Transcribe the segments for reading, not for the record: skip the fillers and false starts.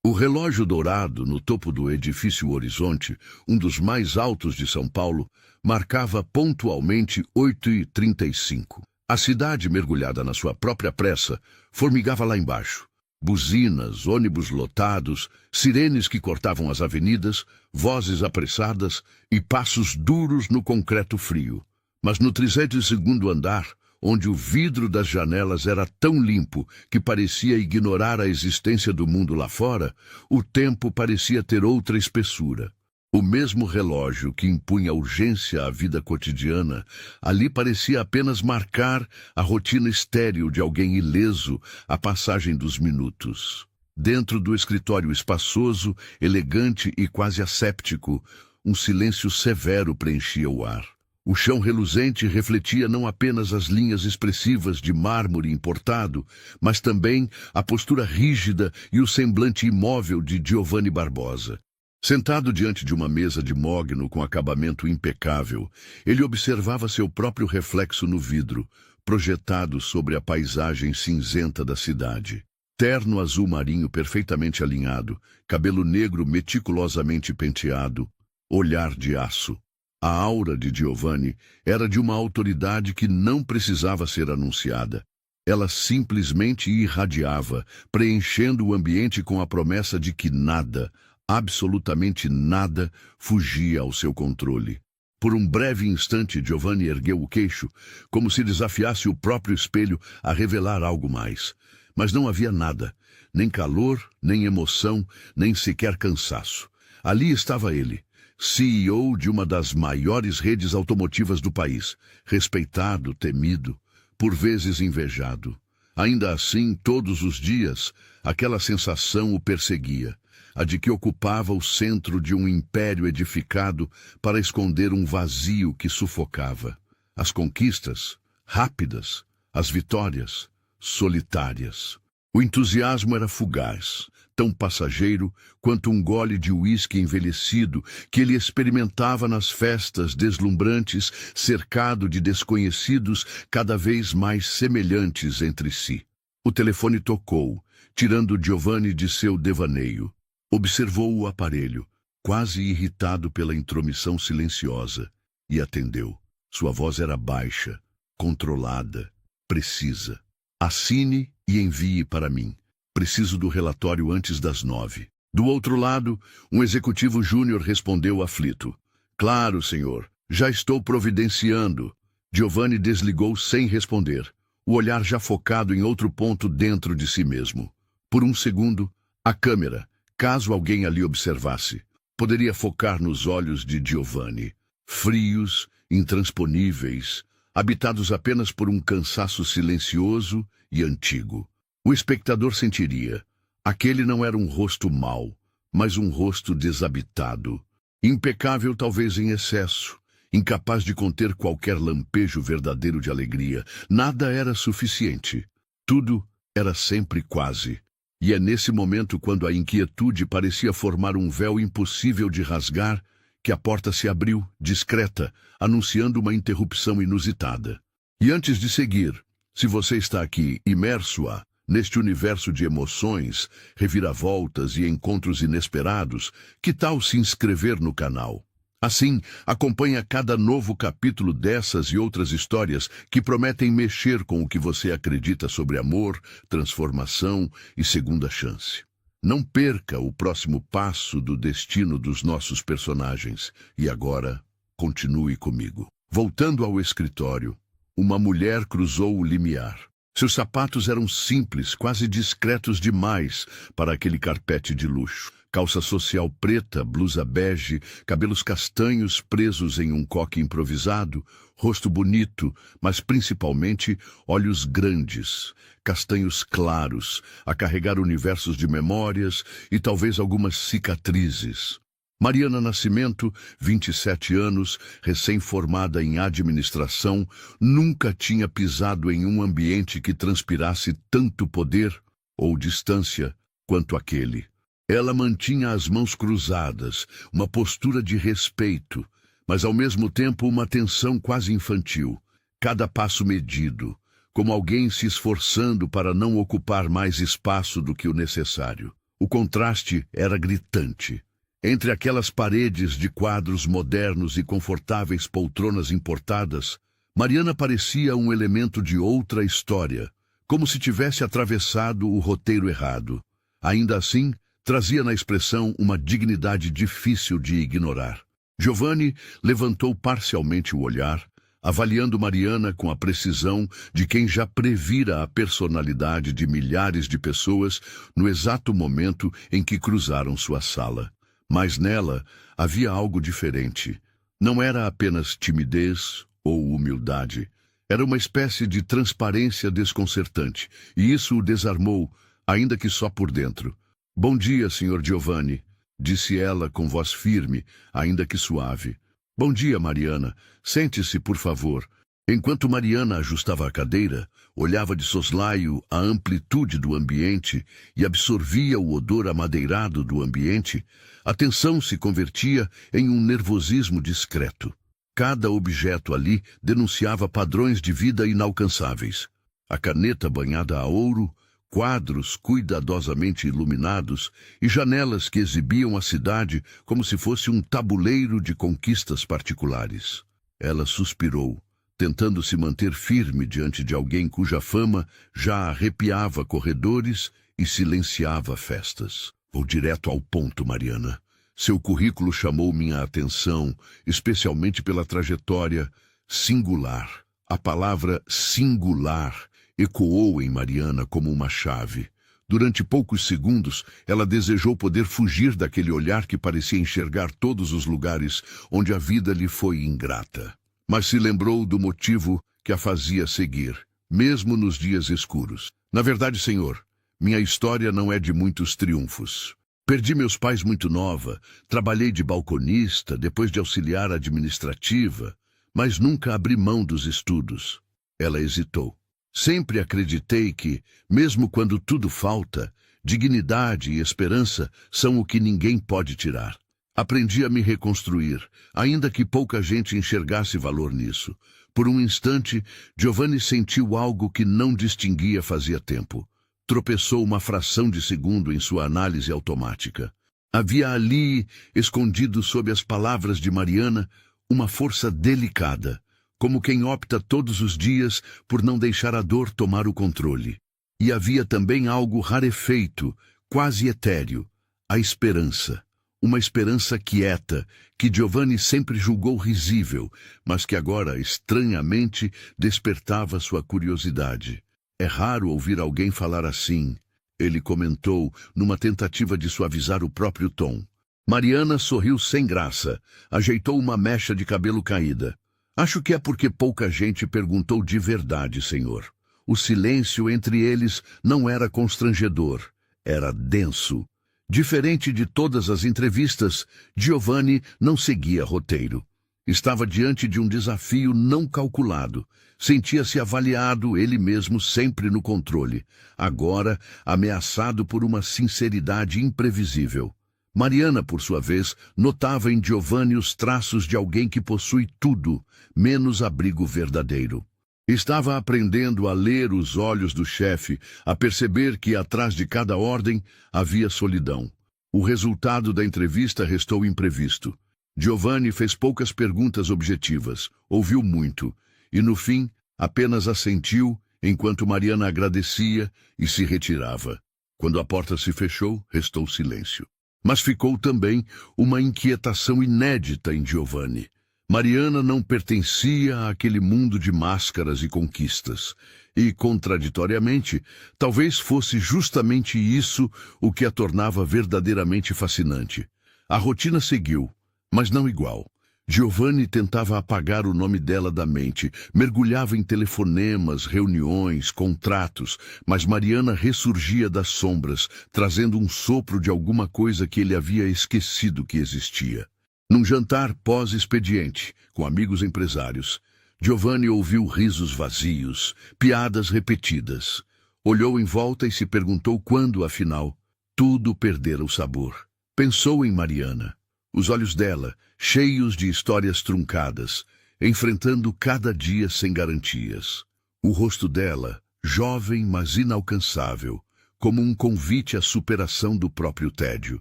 O relógio dourado no topo do edifício Horizonte, um dos mais altos de São Paulo, marcava pontualmente 8h35. A cidade, mergulhada na sua própria pressa, formigava lá embaixo. Buzinas, ônibus lotados, sirenes que cortavam as avenidas, vozes apressadas e passos duros no concreto frio. Mas no 32º andar, onde o vidro das janelas era tão limpo que parecia ignorar a existência do mundo lá fora, o tempo parecia ter outra espessura. O mesmo relógio que impunha urgência à vida cotidiana, ali parecia apenas marcar a rotina estéril de alguém ileso à passagem dos minutos. Dentro do escritório espaçoso, elegante e quase asséptico, um silêncio severo preenchia o ar. O chão reluzente refletia não apenas as linhas expressivas de mármore importado, mas também a postura rígida e o semblante imóvel de Giovanni Barbosa. Sentado diante de uma mesa de mogno com acabamento impecável, ele observava seu próprio reflexo no vidro, projetado sobre a paisagem cinzenta da cidade. Terno azul marinho perfeitamente alinhado, cabelo negro meticulosamente penteado, olhar de aço. A aura de Giovanni era de uma autoridade que não precisava ser anunciada. Ela simplesmente irradiava, preenchendo o ambiente com a promessa de que nada, absolutamente nada, fugia ao seu controle. Por um breve instante, Giovanni ergueu o queixo, como se desafiasse o próprio espelho a revelar algo mais. Mas não havia nada, nem calor, nem emoção, nem sequer cansaço. Ali estava ele, CEO de uma das maiores redes automotivas do país, respeitado, temido, por vezes invejado. Ainda assim, todos os dias, aquela sensação o perseguia, a de que ocupava o centro de um império edificado para esconder um vazio que sufocava. As conquistas, rápidas, as vitórias, solitárias. O entusiasmo era fugaz, tão passageiro quanto um gole de uísque envelhecido que ele experimentava nas festas deslumbrantes, cercado de desconhecidos cada vez mais semelhantes entre si. O telefone tocou, tirando Giovanni de seu devaneio. Observou o aparelho, quase irritado pela intromissão silenciosa, e atendeu. Sua voz era baixa, controlada, precisa. Assine e envie para mim. Preciso do relatório antes das 9. Do outro lado, um executivo júnior respondeu aflito. Claro, senhor. Já estou providenciando. Giovanni desligou sem responder, o olhar já focado em outro ponto dentro de si mesmo. Por um segundo, a câmera, caso alguém ali observasse, poderia focar nos olhos de Giovanni, frios, intransponíveis, habitados apenas por um cansaço silencioso e antigo. O espectador sentiria. Aquele não era um rosto mau, mas um rosto desabitado, impecável talvez em excesso, incapaz de conter qualquer lampejo verdadeiro de alegria. Nada era suficiente. Tudo era sempre quase. E é nesse momento, quando a inquietude parecia formar um véu impossível de rasgar, que a porta se abriu, discreta, anunciando uma interrupção inusitada. E antes de seguir, se você está aqui imerso neste universo de emoções, reviravoltas e encontros inesperados, que tal se inscrever no canal? Assim, acompanha cada novo capítulo dessas e outras histórias que prometem mexer com o que você acredita sobre amor, transformação e segunda chance. Não perca o próximo passo do destino dos nossos personagens. E agora, continue comigo. Voltando ao escritório, uma mulher cruzou o limiar. Seus sapatos eram simples, quase discretos demais para aquele carpete de luxo. Calça social preta, blusa bege, cabelos castanhos presos em um coque improvisado, rosto bonito, mas principalmente olhos grandes, castanhos claros, a carregar universos de memórias e talvez algumas cicatrizes. Mariana Nascimento, 27 anos, recém-formada em administração, nunca tinha pisado em um ambiente que transpirasse tanto poder ou distância quanto aquele. Ela mantinha as mãos cruzadas, uma postura de respeito, mas ao mesmo tempo uma tensão quase infantil, cada passo medido, como alguém se esforçando para não ocupar mais espaço do que o necessário. O contraste era gritante. Entre aquelas paredes de quadros modernos e confortáveis poltronas importadas, Mariana parecia um elemento de outra história, como se tivesse atravessado o roteiro errado. Ainda assim, trazia na expressão uma dignidade difícil de ignorar. Giovanni levantou parcialmente o olhar, avaliando Mariana com a precisão de quem já previra a personalidade de milhares de pessoas no exato momento em que cruzaram sua sala. Mas nela havia algo diferente. Não era apenas timidez ou humildade. Era uma espécie de transparência desconcertante, e isso o desarmou, ainda que só por dentro. "Bom dia, Sr. Giovanni", disse ela com voz firme, ainda que suave. "Bom dia, Mariana. Sente-se, por favor." Enquanto Mariana ajustava a cadeira, olhava de soslaio a amplitude do ambiente e absorvia o odor amadeirado do ambiente, a tensão se convertia em um nervosismo discreto. Cada objeto ali denunciava padrões de vida inalcançáveis. A caneta banhada a ouro, quadros cuidadosamente iluminados e janelas que exibiam a cidade como se fosse um tabuleiro de conquistas particulares. Ela suspirou, tentando se manter firme diante de alguém cuja fama já arrepiava corredores e silenciava festas. "Vou direto ao ponto, Mariana. Seu currículo chamou minha atenção, especialmente pela trajetória singular." A palavra singular ecoou em Mariana como uma chave. Durante poucos segundos, ela desejou poder fugir daquele olhar que parecia enxergar todos os lugares onde a vida lhe foi ingrata. Mas se lembrou do motivo que a fazia seguir, mesmo nos dias escuros. "Na verdade, senhor, minha história não é de muitos triunfos. Perdi meus pais muito nova, trabalhei de balconista, depois de auxiliar administrativa, mas nunca abri mão dos estudos." Ela hesitou. "Sempre acreditei que, mesmo quando tudo falta, dignidade e esperança são o que ninguém pode tirar. Aprendi a me reconstruir, ainda que pouca gente enxergasse valor nisso. Por um instante, Giovanni sentiu algo que não distinguia fazia tempo. Tropeçou uma fração de segundo em sua análise automática. Havia ali, escondido sob as palavras de Mariana, uma força delicada, como quem opta todos os dias por não deixar a dor tomar o controle. E havia também algo rarefeito, quase etéreo, a esperança. Uma esperança quieta, que Giovanni sempre julgou risível, mas que agora, estranhamente, despertava sua curiosidade. "É raro ouvir alguém falar assim", ele comentou, numa tentativa de suavizar o próprio tom. Mariana sorriu sem graça, ajeitou uma mecha de cabelo caída. "Acho que é porque pouca gente perguntou de verdade, senhor. O silêncio entre eles não era constrangedor, era denso. Diferente de todas as entrevistas, Giovanni não seguia roteiro. Estava diante de um desafio não calculado. Sentia-se avaliado, ele mesmo sempre no controle. Agora, ameaçado por uma sinceridade imprevisível. Mariana, por sua vez, notava em Giovanni os traços de alguém que possui tudo, menos abrigo verdadeiro. Estava aprendendo a ler os olhos do chefe, a perceber que atrás de cada ordem havia solidão. O resultado da entrevista restou imprevisto. Giovanni fez poucas perguntas objetivas, ouviu muito, e no fim apenas assentiu enquanto Mariana agradecia e se retirava. Quando a porta se fechou, restou silêncio. Mas ficou também uma inquietação inédita em Giovanni. Mariana não pertencia àquele mundo de máscaras e conquistas, e, contraditoriamente, talvez fosse justamente isso o que a tornava verdadeiramente fascinante. A rotina seguiu, mas não igual. Giovanni tentava apagar o nome dela da mente, mergulhava em telefonemas, reuniões, contratos, mas Mariana ressurgia das sombras, trazendo um sopro de alguma coisa que ele havia esquecido que existia. Num jantar pós-expediente, com amigos empresários, Giovanni ouviu risos vazios, piadas repetidas. Olhou em volta e se perguntou quando, afinal, tudo perdera o sabor. Pensou em Mariana. Os olhos dela, cheios de histórias truncadas, enfrentando cada dia sem garantias. O rosto dela, jovem mas inalcançável, como um convite à superação do próprio tédio.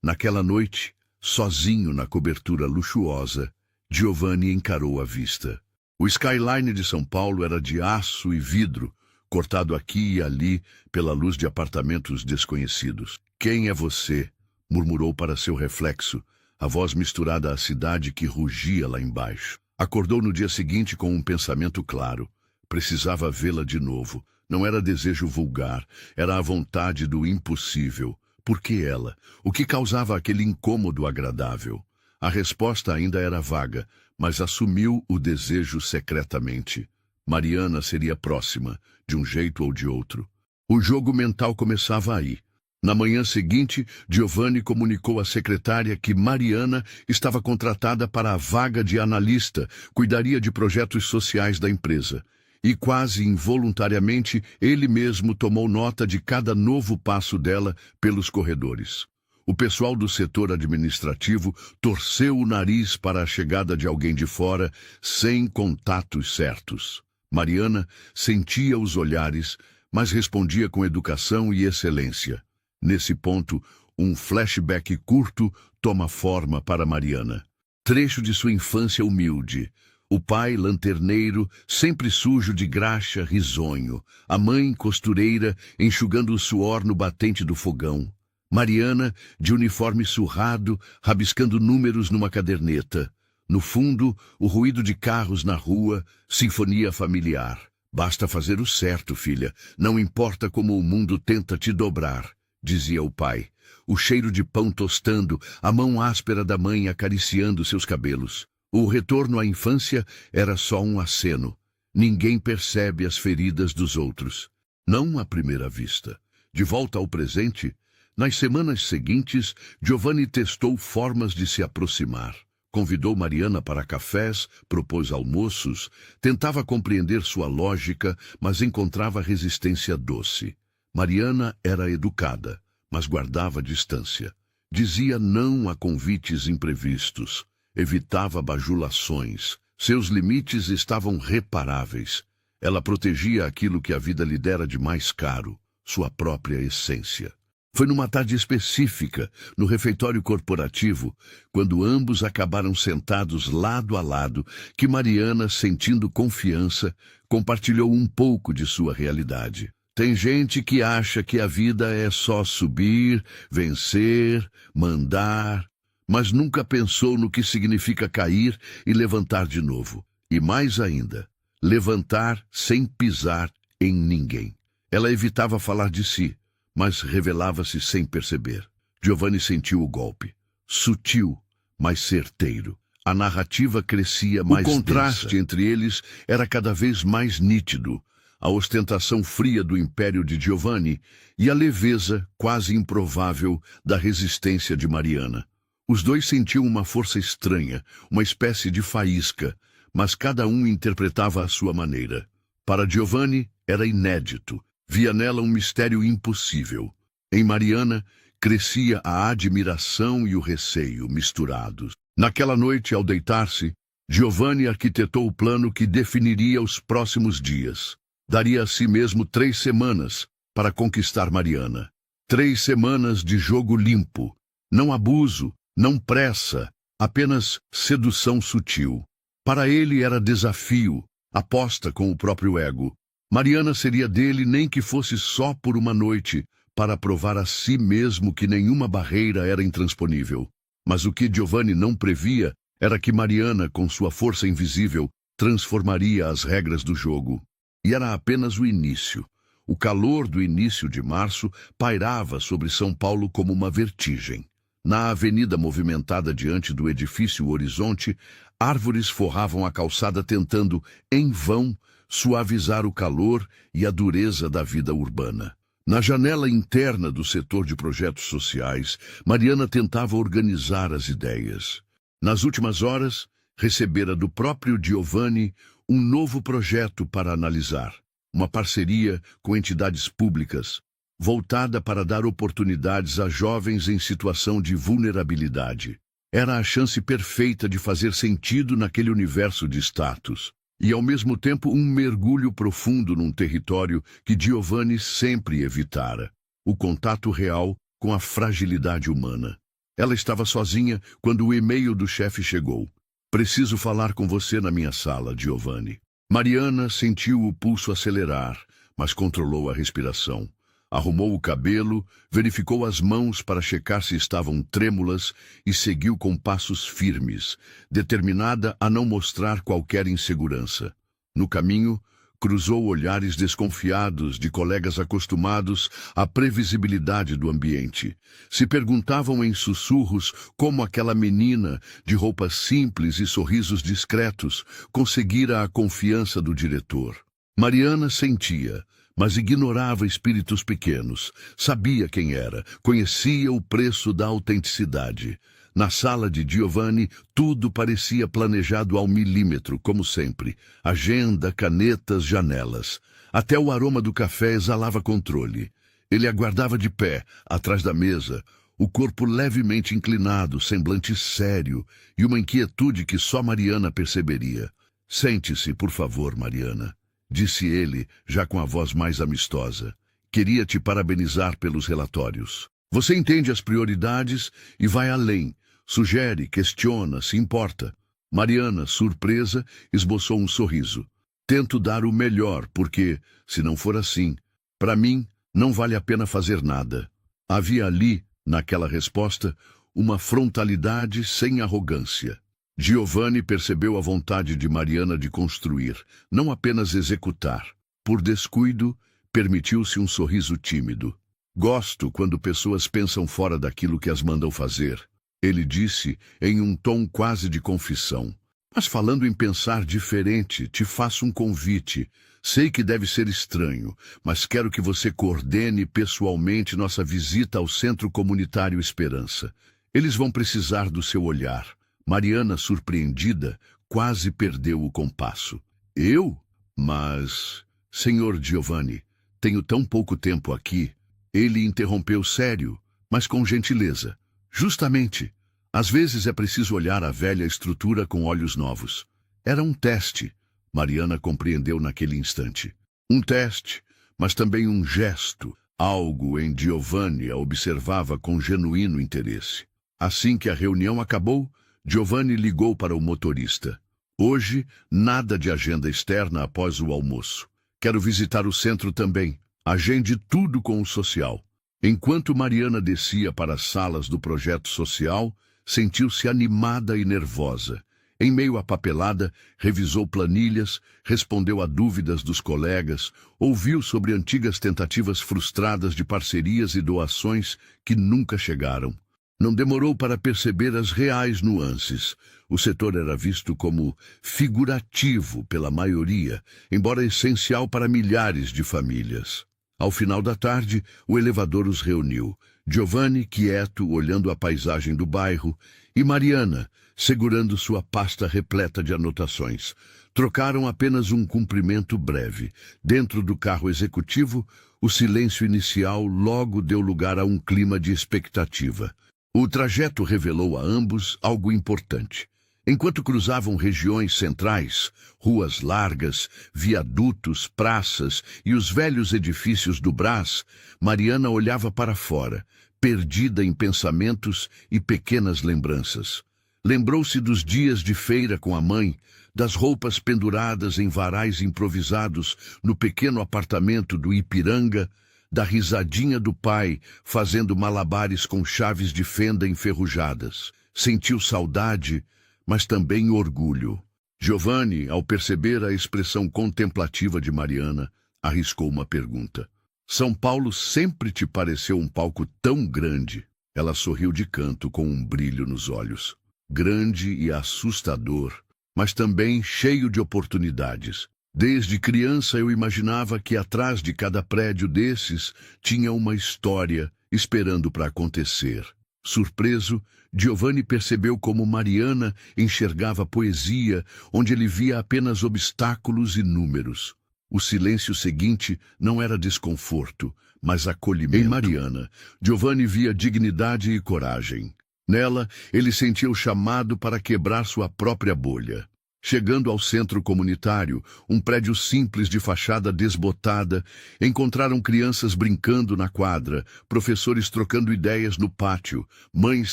Naquela noite, sozinho na cobertura luxuosa, Giovanni encarou a vista. O skyline de São Paulo era de aço e vidro, cortado aqui e ali pela luz de apartamentos desconhecidos. "Quem é você?", murmurou para seu reflexo, a voz misturada à cidade que rugia lá embaixo. Acordou no dia seguinte com um pensamento claro. Precisava vê-la de novo. Não era desejo vulgar, era a vontade do impossível. Por que ela? O que causava aquele incômodo agradável? A resposta ainda era vaga, mas assumiu o desejo secretamente. Mariana seria próxima, de um jeito ou de outro. O jogo mental começava aí. Na manhã seguinte, Giovanni comunicou à secretária que Mariana estava contratada para a vaga de analista, cuidaria de projetos sociais da empresa. E quase involuntariamente, ele mesmo tomou nota de cada novo passo dela pelos corredores. O pessoal do setor administrativo torceu o nariz para a chegada de alguém de fora, sem contatos certos. Mariana sentia os olhares, mas respondia com educação e excelência. Nesse ponto, um flashback curto toma forma para Mariana. Trecho de sua infância humilde. O pai, lanterneiro, sempre sujo de graxa, risonho. A mãe, costureira, enxugando o suor no batente do fogão. Mariana, de uniforme surrado, rabiscando números numa caderneta. No fundo, o ruído de carros na rua, sinfonia familiar. "Basta fazer o certo, filha. Não importa como o mundo tenta te dobrar", dizia o pai. O cheiro de pão tostando, a mão áspera da mãe acariciando seus cabelos. O retorno à infância era só um aceno. Ninguém percebe as feridas dos outros. Não à primeira vista. De volta ao presente, nas semanas seguintes, Giovanni testou formas de se aproximar. Convidou Mariana para cafés, propôs almoços, tentava compreender sua lógica, mas encontrava resistência doce. Mariana era educada, mas guardava distância. Dizia não a convites imprevistos. Evitava bajulações. Seus limites estavam reparáveis. Ela protegia aquilo que a vida lhe dera de mais caro, sua própria essência. Foi numa tarde específica, no refeitório corporativo, quando ambos acabaram sentados lado a lado, que Mariana, sentindo confiança, compartilhou um pouco de sua realidade. "Tem gente que acha que a vida é só subir, vencer, mandar, mas nunca pensou no que significa cair e levantar de novo. E mais ainda, levantar sem pisar em ninguém." Ela evitava falar de si, mas revelava-se sem perceber. Giovanni sentiu o golpe. Sutil, mas certeiro. A narrativa crescia mais densa. O contraste entre eles era cada vez mais nítido. A ostentação fria do império de Giovanni e a leveza, quase improvável, da resistência de Mariana. Os dois sentiam uma força estranha, uma espécie de faísca, mas cada um interpretava à sua maneira. Para Giovanni, era inédito. Via nela um mistério impossível. Em Mariana, crescia a admiração e o receio misturados. Naquela noite, ao deitar-se, Giovanni arquitetou o plano que definiria os próximos dias. Daria a si mesmo 3 semanas para conquistar Mariana. 3 semanas de jogo limpo. Não abuso, não pressa, apenas sedução sutil. Para ele era desafio, aposta com o próprio ego. Mariana seria dele nem que fosse só por uma noite, para provar a si mesmo que nenhuma barreira era intransponível. Mas o que Giovanni não previa era que Mariana, com sua força invisível, transformaria as regras do jogo. E era apenas o início. O calor do início de março pairava sobre São Paulo como uma vertigem. Na avenida movimentada diante do edifício Horizonte, árvores forravam a calçada tentando, em vão, suavizar o calor e a dureza da vida urbana. Na janela interna do setor de projetos sociais, Mariana tentava organizar as ideias. Nas últimas horas, recebera do próprio Giovanni um novo projeto para analisar, uma parceria com entidades públicas, voltada para dar oportunidades a jovens em situação de vulnerabilidade. Era a chance perfeita de fazer sentido naquele universo de status. E, ao mesmo tempo, um mergulho profundo num território que Giovanni sempre evitara. o contato real com a fragilidade humana. Ela estava sozinha quando o e-mail do chefe chegou. Preciso falar com você na minha sala, Giovanni. Mariana sentiu o pulso acelerar, mas controlou a respiração. Arrumou o cabelo, verificou as mãos para checar se estavam trêmulas e seguiu com passos firmes, determinada a não mostrar qualquer insegurança. No caminho, cruzou olhares desconfiados de colegas acostumados à previsibilidade do ambiente. Se perguntavam em sussurros como aquela menina, de roupas simples e sorrisos discretos, conseguira a confiança do diretor. Mariana sentia, mas ignorava espíritos pequenos. Sabia quem era, conhecia o preço da autenticidade. Na sala de Giovanni, tudo parecia planejado ao milímetro, como sempre. Agenda, canetas, janelas. Até o aroma do café exalava controle. Ele aguardava de pé, atrás da mesa, o corpo levemente inclinado, semblante sério e uma inquietude que só Mariana perceberia. Sente-se, por favor, Mariana, disse ele, já com a voz mais amistosa. Queria te parabenizar pelos relatórios. Você entende as prioridades e vai além. Sugere, questiona, se importa. Mariana, surpresa, esboçou um sorriso. Tento dar o melhor, porque, se não for assim, para mim, não vale a pena fazer nada. Havia ali, naquela resposta, uma frontalidade sem arrogância. Giovanni percebeu a vontade de Mariana de construir, não apenas executar. Por descuido, permitiu-se um sorriso tímido. Gosto quando pessoas pensam fora daquilo que as mandam fazer. Ele disse em um tom quase de confissão. Mas falando em pensar diferente, te faço um convite. Sei que deve ser estranho, mas quero que você coordene pessoalmente nossa visita ao Centro Comunitário Esperança. Eles vão precisar do seu olhar. Mariana, surpreendida, quase perdeu o compasso. Eu? Mas... Senhor Giovanni, tenho tão pouco tempo aqui. Ele interrompeu sério, mas com gentileza. Justamente, às vezes é preciso olhar a velha estrutura com olhos novos. Era um teste, Mariana compreendeu naquele instante. Um teste, mas também um gesto, algo em Giovanni a observava com genuíno interesse. Assim que a reunião acabou, Giovanni ligou para o motorista. Hoje, nada de agenda externa após o almoço. Quero visitar o centro também. Agende tudo com o social. Enquanto Mariana descia para as salas do projeto social, sentiu-se animada e nervosa. Em meio à papelada, revisou planilhas, respondeu a dúvidas dos colegas, ouviu sobre antigas tentativas frustradas de parcerias e doações que nunca chegaram. Não demorou para perceber as reais nuances. O setor era visto como figurativo pela maioria, embora essencial para milhares de famílias. Ao final da tarde, o elevador os reuniu. Giovanni, quieto, olhando a paisagem do bairro, e Mariana, segurando sua pasta repleta de anotações. Trocaram apenas um cumprimento breve. Dentro do carro executivo, o silêncio inicial logo deu lugar a um clima de expectativa. O trajeto revelou a ambos algo importante. Enquanto cruzavam regiões centrais, ruas largas, viadutos, praças e os velhos edifícios do Brás, Mariana olhava para fora, perdida em pensamentos e pequenas lembranças. Lembrou-se dos dias de feira com a mãe, das roupas penduradas em varais improvisados no pequeno apartamento do Ipiranga, da risadinha do pai fazendo malabares com chaves de fenda enferrujadas. Sentiu saudade, mas também orgulho. Giovanni, ao perceber a expressão contemplativa de Mariana, arriscou uma pergunta. São Paulo sempre te pareceu um palco tão grande? Ela sorriu de canto com um brilho nos olhos. Grande e assustador, mas também cheio de oportunidades. Desde criança eu imaginava que atrás de cada prédio desses tinha uma história esperando para acontecer. Surpreso, Giovanni percebeu como Mariana enxergava a poesia, onde ele via apenas obstáculos e números. O silêncio seguinte não era desconforto, mas acolhimento. Em Mariana, Giovanni via dignidade e coragem. Nela, ele sentia o chamado para quebrar sua própria bolha. Chegando ao centro comunitário, um prédio simples de fachada desbotada, encontraram crianças brincando na quadra, professores trocando ideias no pátio, mães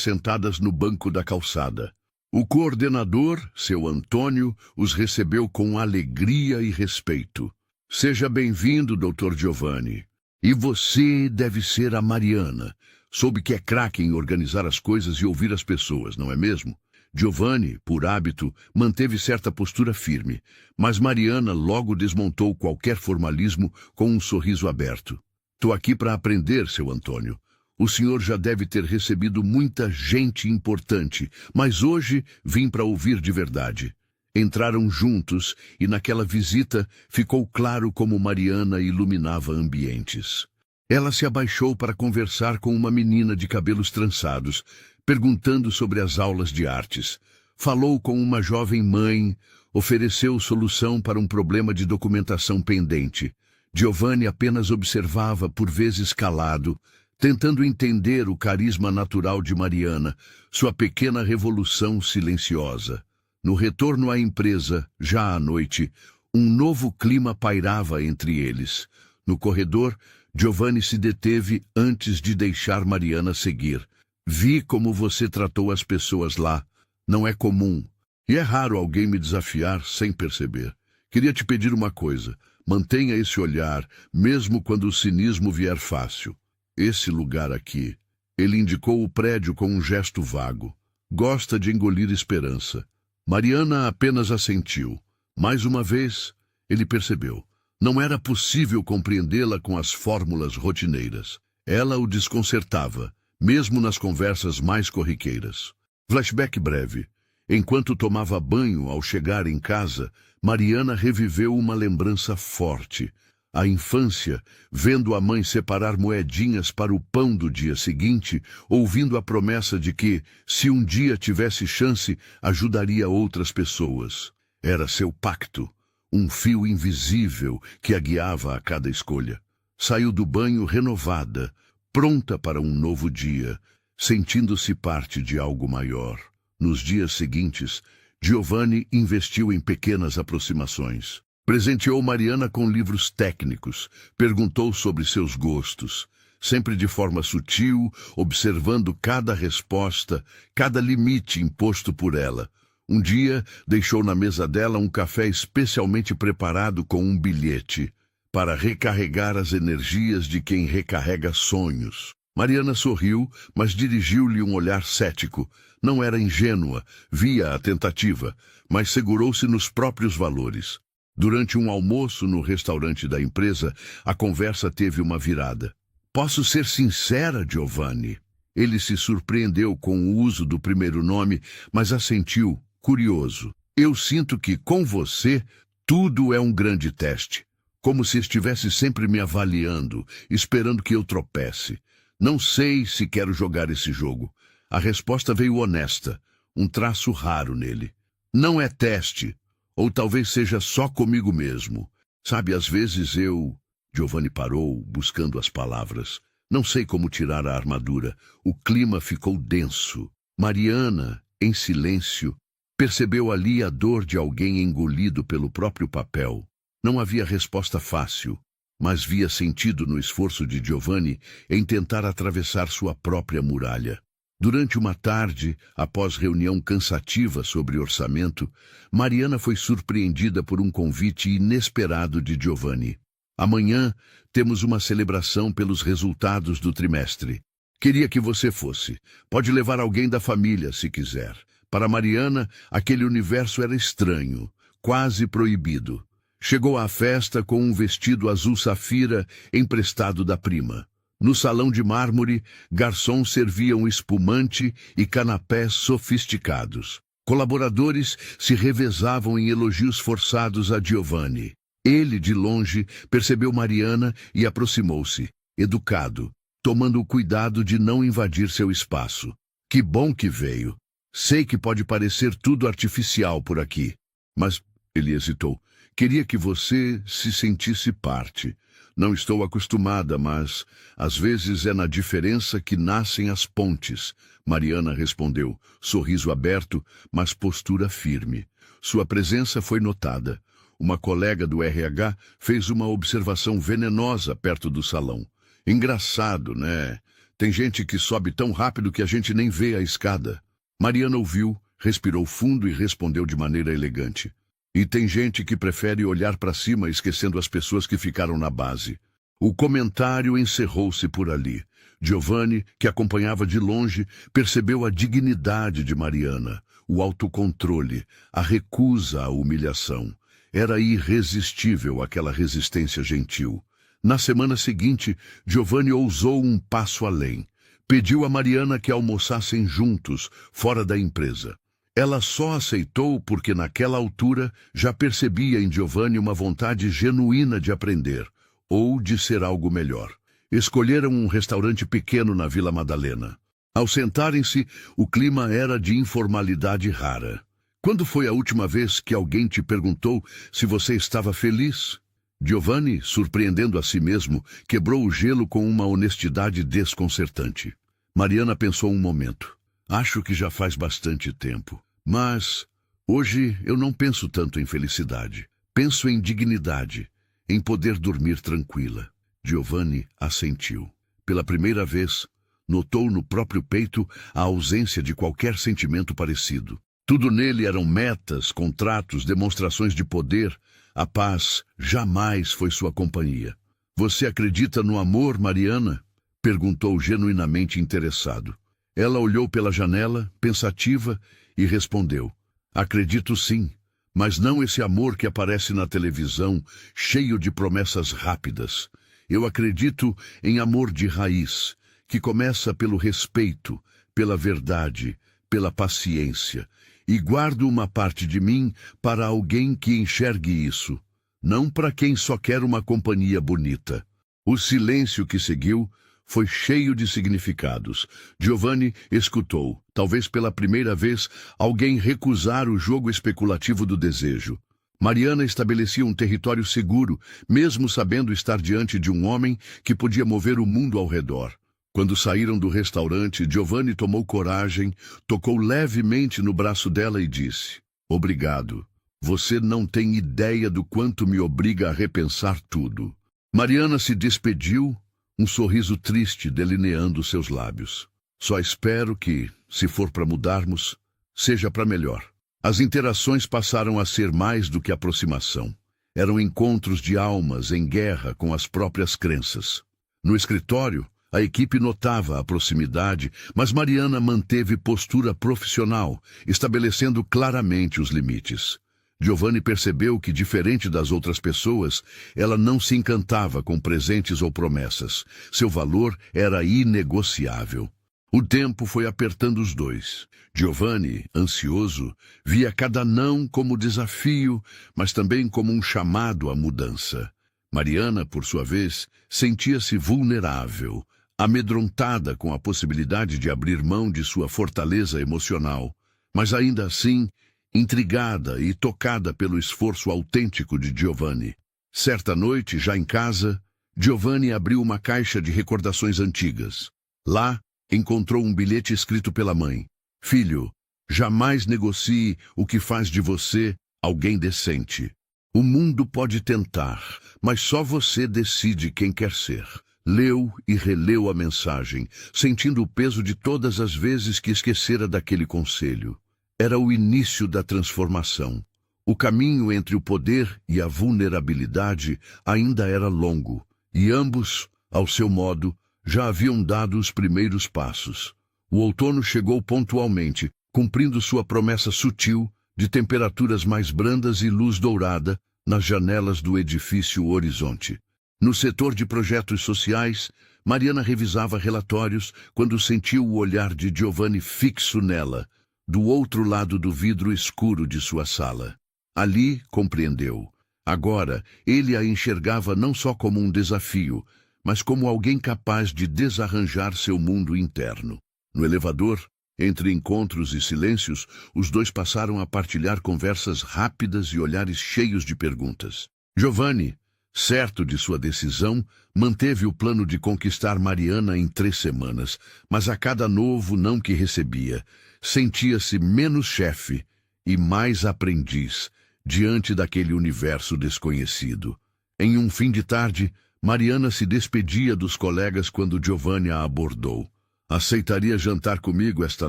sentadas no banco da calçada. O coordenador, seu Antônio, os recebeu com alegria e respeito. Seja bem-vindo, Dr. Giovanni. E você deve ser a Mariana. Soube que é craque em organizar as coisas e ouvir as pessoas, não é mesmo? Giovanni, por hábito, manteve certa postura firme, mas Mariana logo desmontou qualquer formalismo com um sorriso aberto. Tô aqui para aprender, seu Antônio. O senhor já deve ter recebido muita gente importante, mas hoje vim para ouvir de verdade. Entraram juntos e naquela visita ficou claro como Mariana iluminava ambientes. Ela se abaixou para conversar com uma menina de cabelos trançados, perguntando sobre as aulas de artes. Falou com uma jovem mãe, ofereceu solução para um problema de documentação pendente. Giovanni apenas observava, por vezes calado, tentando entender o carisma natural de Mariana, sua pequena revolução silenciosa. No retorno à empresa, já à noite, um novo clima pairava entre eles. No corredor, Giovanni se deteve antes de deixar Mariana seguir. Vi como você tratou as pessoas lá. Não é comum. E é raro alguém me desafiar sem perceber. Queria te pedir uma coisa. Mantenha esse olhar, mesmo quando o cinismo vier fácil. Esse lugar aqui. Ele indicou o prédio com um gesto vago. Gosta de engolir esperança. Mariana apenas assentiu. Mais uma vez, ele percebeu. Não era possível compreendê-la com as fórmulas rotineiras. Ela o desconcertava, mesmo nas conversas mais corriqueiras. Flashback breve. Enquanto tomava banho ao chegar em casa, Mariana reviveu uma lembrança forte. A infância, vendo a mãe separar moedinhas para o pão do dia seguinte, ouvindo a promessa de que, se um dia tivesse chance, ajudaria outras pessoas. Era seu pacto. Um fio invisível que a guiava a cada escolha. Saiu do banho renovada, pronta para um novo dia, sentindo-se parte de algo maior. Nos dias seguintes, Giovanni investiu em pequenas aproximações. Presenteou Mariana com livros técnicos, perguntou sobre seus gostos, sempre de forma sutil, observando cada resposta, cada limite imposto por ela. Um dia, deixou na mesa dela um café especialmente preparado com um bilhete, para recarregar as energias de quem recarrega sonhos. Mariana sorriu, mas dirigiu-lhe um olhar cético. Não era ingênua, via a tentativa, mas segurou-se nos próprios valores. Durante um almoço no restaurante da empresa, a conversa teve uma virada. Posso ser sincera, Giovanni? Ele se surpreendeu com o uso do primeiro nome, mas assentiu, curioso. Eu sinto que, com você, tudo é um grande teste. Como se estivesse sempre me avaliando, esperando que eu tropece. Não sei se quero jogar esse jogo. A resposta veio honesta, um traço raro nele. Não é teste, ou talvez seja só comigo mesmo. Sabe, às vezes eu... Giovanni parou, buscando as palavras. Não sei como tirar a armadura. O clima ficou denso. Mariana, em silêncio, percebeu ali a dor de alguém engolido pelo próprio papel. Não havia resposta fácil, mas via sentido no esforço de Giovanni em tentar atravessar sua própria muralha. Durante uma tarde, após reunião cansativa sobre orçamento, Mariana foi surpreendida por um convite inesperado de Giovanni. Amanhã temos uma celebração pelos resultados do trimestre. Queria que você fosse. Pode levar alguém da família, se quiser. Para Mariana, aquele universo era estranho, quase proibido. Chegou à festa com um vestido azul safira emprestado da prima. No salão de mármore, garçons serviam espumante e canapés sofisticados. Colaboradores se revezavam em elogios forçados a Giovanni. Ele, de longe, percebeu Mariana e aproximou-se, educado, tomando o cuidado de não invadir seu espaço. Que bom que veio. Sei que pode parecer tudo artificial por aqui, mas, ele hesitou, Queria que você se sentisse parte. Não estou acostumada, mas às vezes é na diferença que nascem as pontes. Mariana respondeu, sorriso aberto, mas postura firme. Sua presença foi notada. Uma colega do RH fez uma observação venenosa perto do salão. Engraçado, né? Tem gente que sobe tão rápido que a gente nem vê a escada. Mariana ouviu, respirou fundo e respondeu de maneira elegante. E tem gente que prefere olhar para cima esquecendo as pessoas que ficaram na base. O comentário encerrou-se por ali. Giovanni, que acompanhava de longe, percebeu a dignidade de Mariana, o autocontrole, a recusa à humilhação. Era irresistível aquela resistência gentil. Na semana seguinte, Giovanni ousou um passo além. Pediu a Mariana que almoçassem juntos, fora da empresa. Ela só aceitou porque naquela altura já percebia em Giovanni uma vontade genuína de aprender, ou de ser algo melhor. Escolheram um restaurante pequeno na Vila Madalena. Ao sentarem-se, o clima era de informalidade rara. Quando foi a última vez que alguém te perguntou se você estava feliz? Giovanni, surpreendendo a si mesmo, quebrou o gelo com uma honestidade desconcertante. Mariana pensou um momento. Acho que já faz bastante tempo. Mas hoje eu não penso tanto em felicidade. Penso em dignidade, em poder dormir tranquila. Giovanni assentiu. Pela primeira vez, notou no próprio peito a ausência de qualquer sentimento parecido. Tudo nele eram metas, contratos, demonstrações de poder. A paz jamais foi sua companhia. Você acredita no amor, Mariana? Perguntou genuinamente interessado. Ela olhou pela janela, pensativa, e respondeu. Acredito sim, mas não esse amor que aparece na televisão, cheio de promessas rápidas. Eu acredito em amor de raiz, que começa pelo respeito, pela verdade, pela paciência. E guardo uma parte de mim para alguém que enxergue isso, não para quem só quer uma companhia bonita. O silêncio que seguiu foi cheio de significados. Giovanni escutou, talvez pela primeira vez, alguém recusar o jogo especulativo do desejo. Mariana estabelecia um território seguro, mesmo sabendo estar diante de um homem que podia mover o mundo ao redor. Quando saíram do restaurante, Giovanni tomou coragem, tocou levemente no braço dela e disse, obrigado. Você não tem ideia do quanto me obriga a repensar tudo. Mariana se despediu, um sorriso triste delineando seus lábios. Só espero que, se for para mudarmos, seja para melhor. As interações passaram a ser mais do que aproximação. Eram encontros de almas em guerra com as próprias crenças. No escritório, a equipe notava a proximidade, mas Mariana manteve postura profissional, estabelecendo claramente os limites. Giovanni percebeu que, diferente das outras pessoas, ela não se encantava com presentes ou promessas. Seu valor era inegociável. O tempo foi apertando os dois. Giovanni, ansioso, via cada não como desafio, mas também como um chamado à mudança. Mariana, por sua vez, sentia-se vulnerável, amedrontada com a possibilidade de abrir mão de sua fortaleza emocional, mas ainda assim, intrigada e tocada pelo esforço autêntico de Giovanni. Certa noite, já em casa, Giovanni abriu uma caixa de recordações antigas. Lá, encontrou um bilhete escrito pela mãe. Filho, jamais negocie o que faz de você alguém decente. O mundo pode tentar, mas só você decide quem quer ser. Leu e releu a mensagem, sentindo o peso de todas as vezes que esquecera daquele conselho. Era o início da transformação. O caminho entre o poder e a vulnerabilidade ainda era longo, e ambos, ao seu modo, já haviam dado os primeiros passos. O outono chegou pontualmente, cumprindo sua promessa sutil de temperaturas mais brandas e luz dourada nas janelas do edifício Horizonte. No setor de projetos sociais, Mariana revisava relatórios quando sentiu o olhar de Giovanni fixo nela, do outro lado do vidro escuro de sua sala. Ali, compreendeu. Agora, ele a enxergava não só como um desafio, mas como alguém capaz de desarranjar seu mundo interno. No elevador, Entre encontros e silêncios, os dois passaram a partilhar conversas rápidas e olhares cheios de perguntas. Giovanni, certo de sua decisão, manteve o plano de conquistar Mariana em 3 semanas, mas a cada novo não que recebia, sentia-se menos chefe e mais aprendiz diante daquele universo desconhecido. Em um fim de tarde, Mariana se despedia dos colegas quando Giovanni a abordou. Aceitaria jantar comigo esta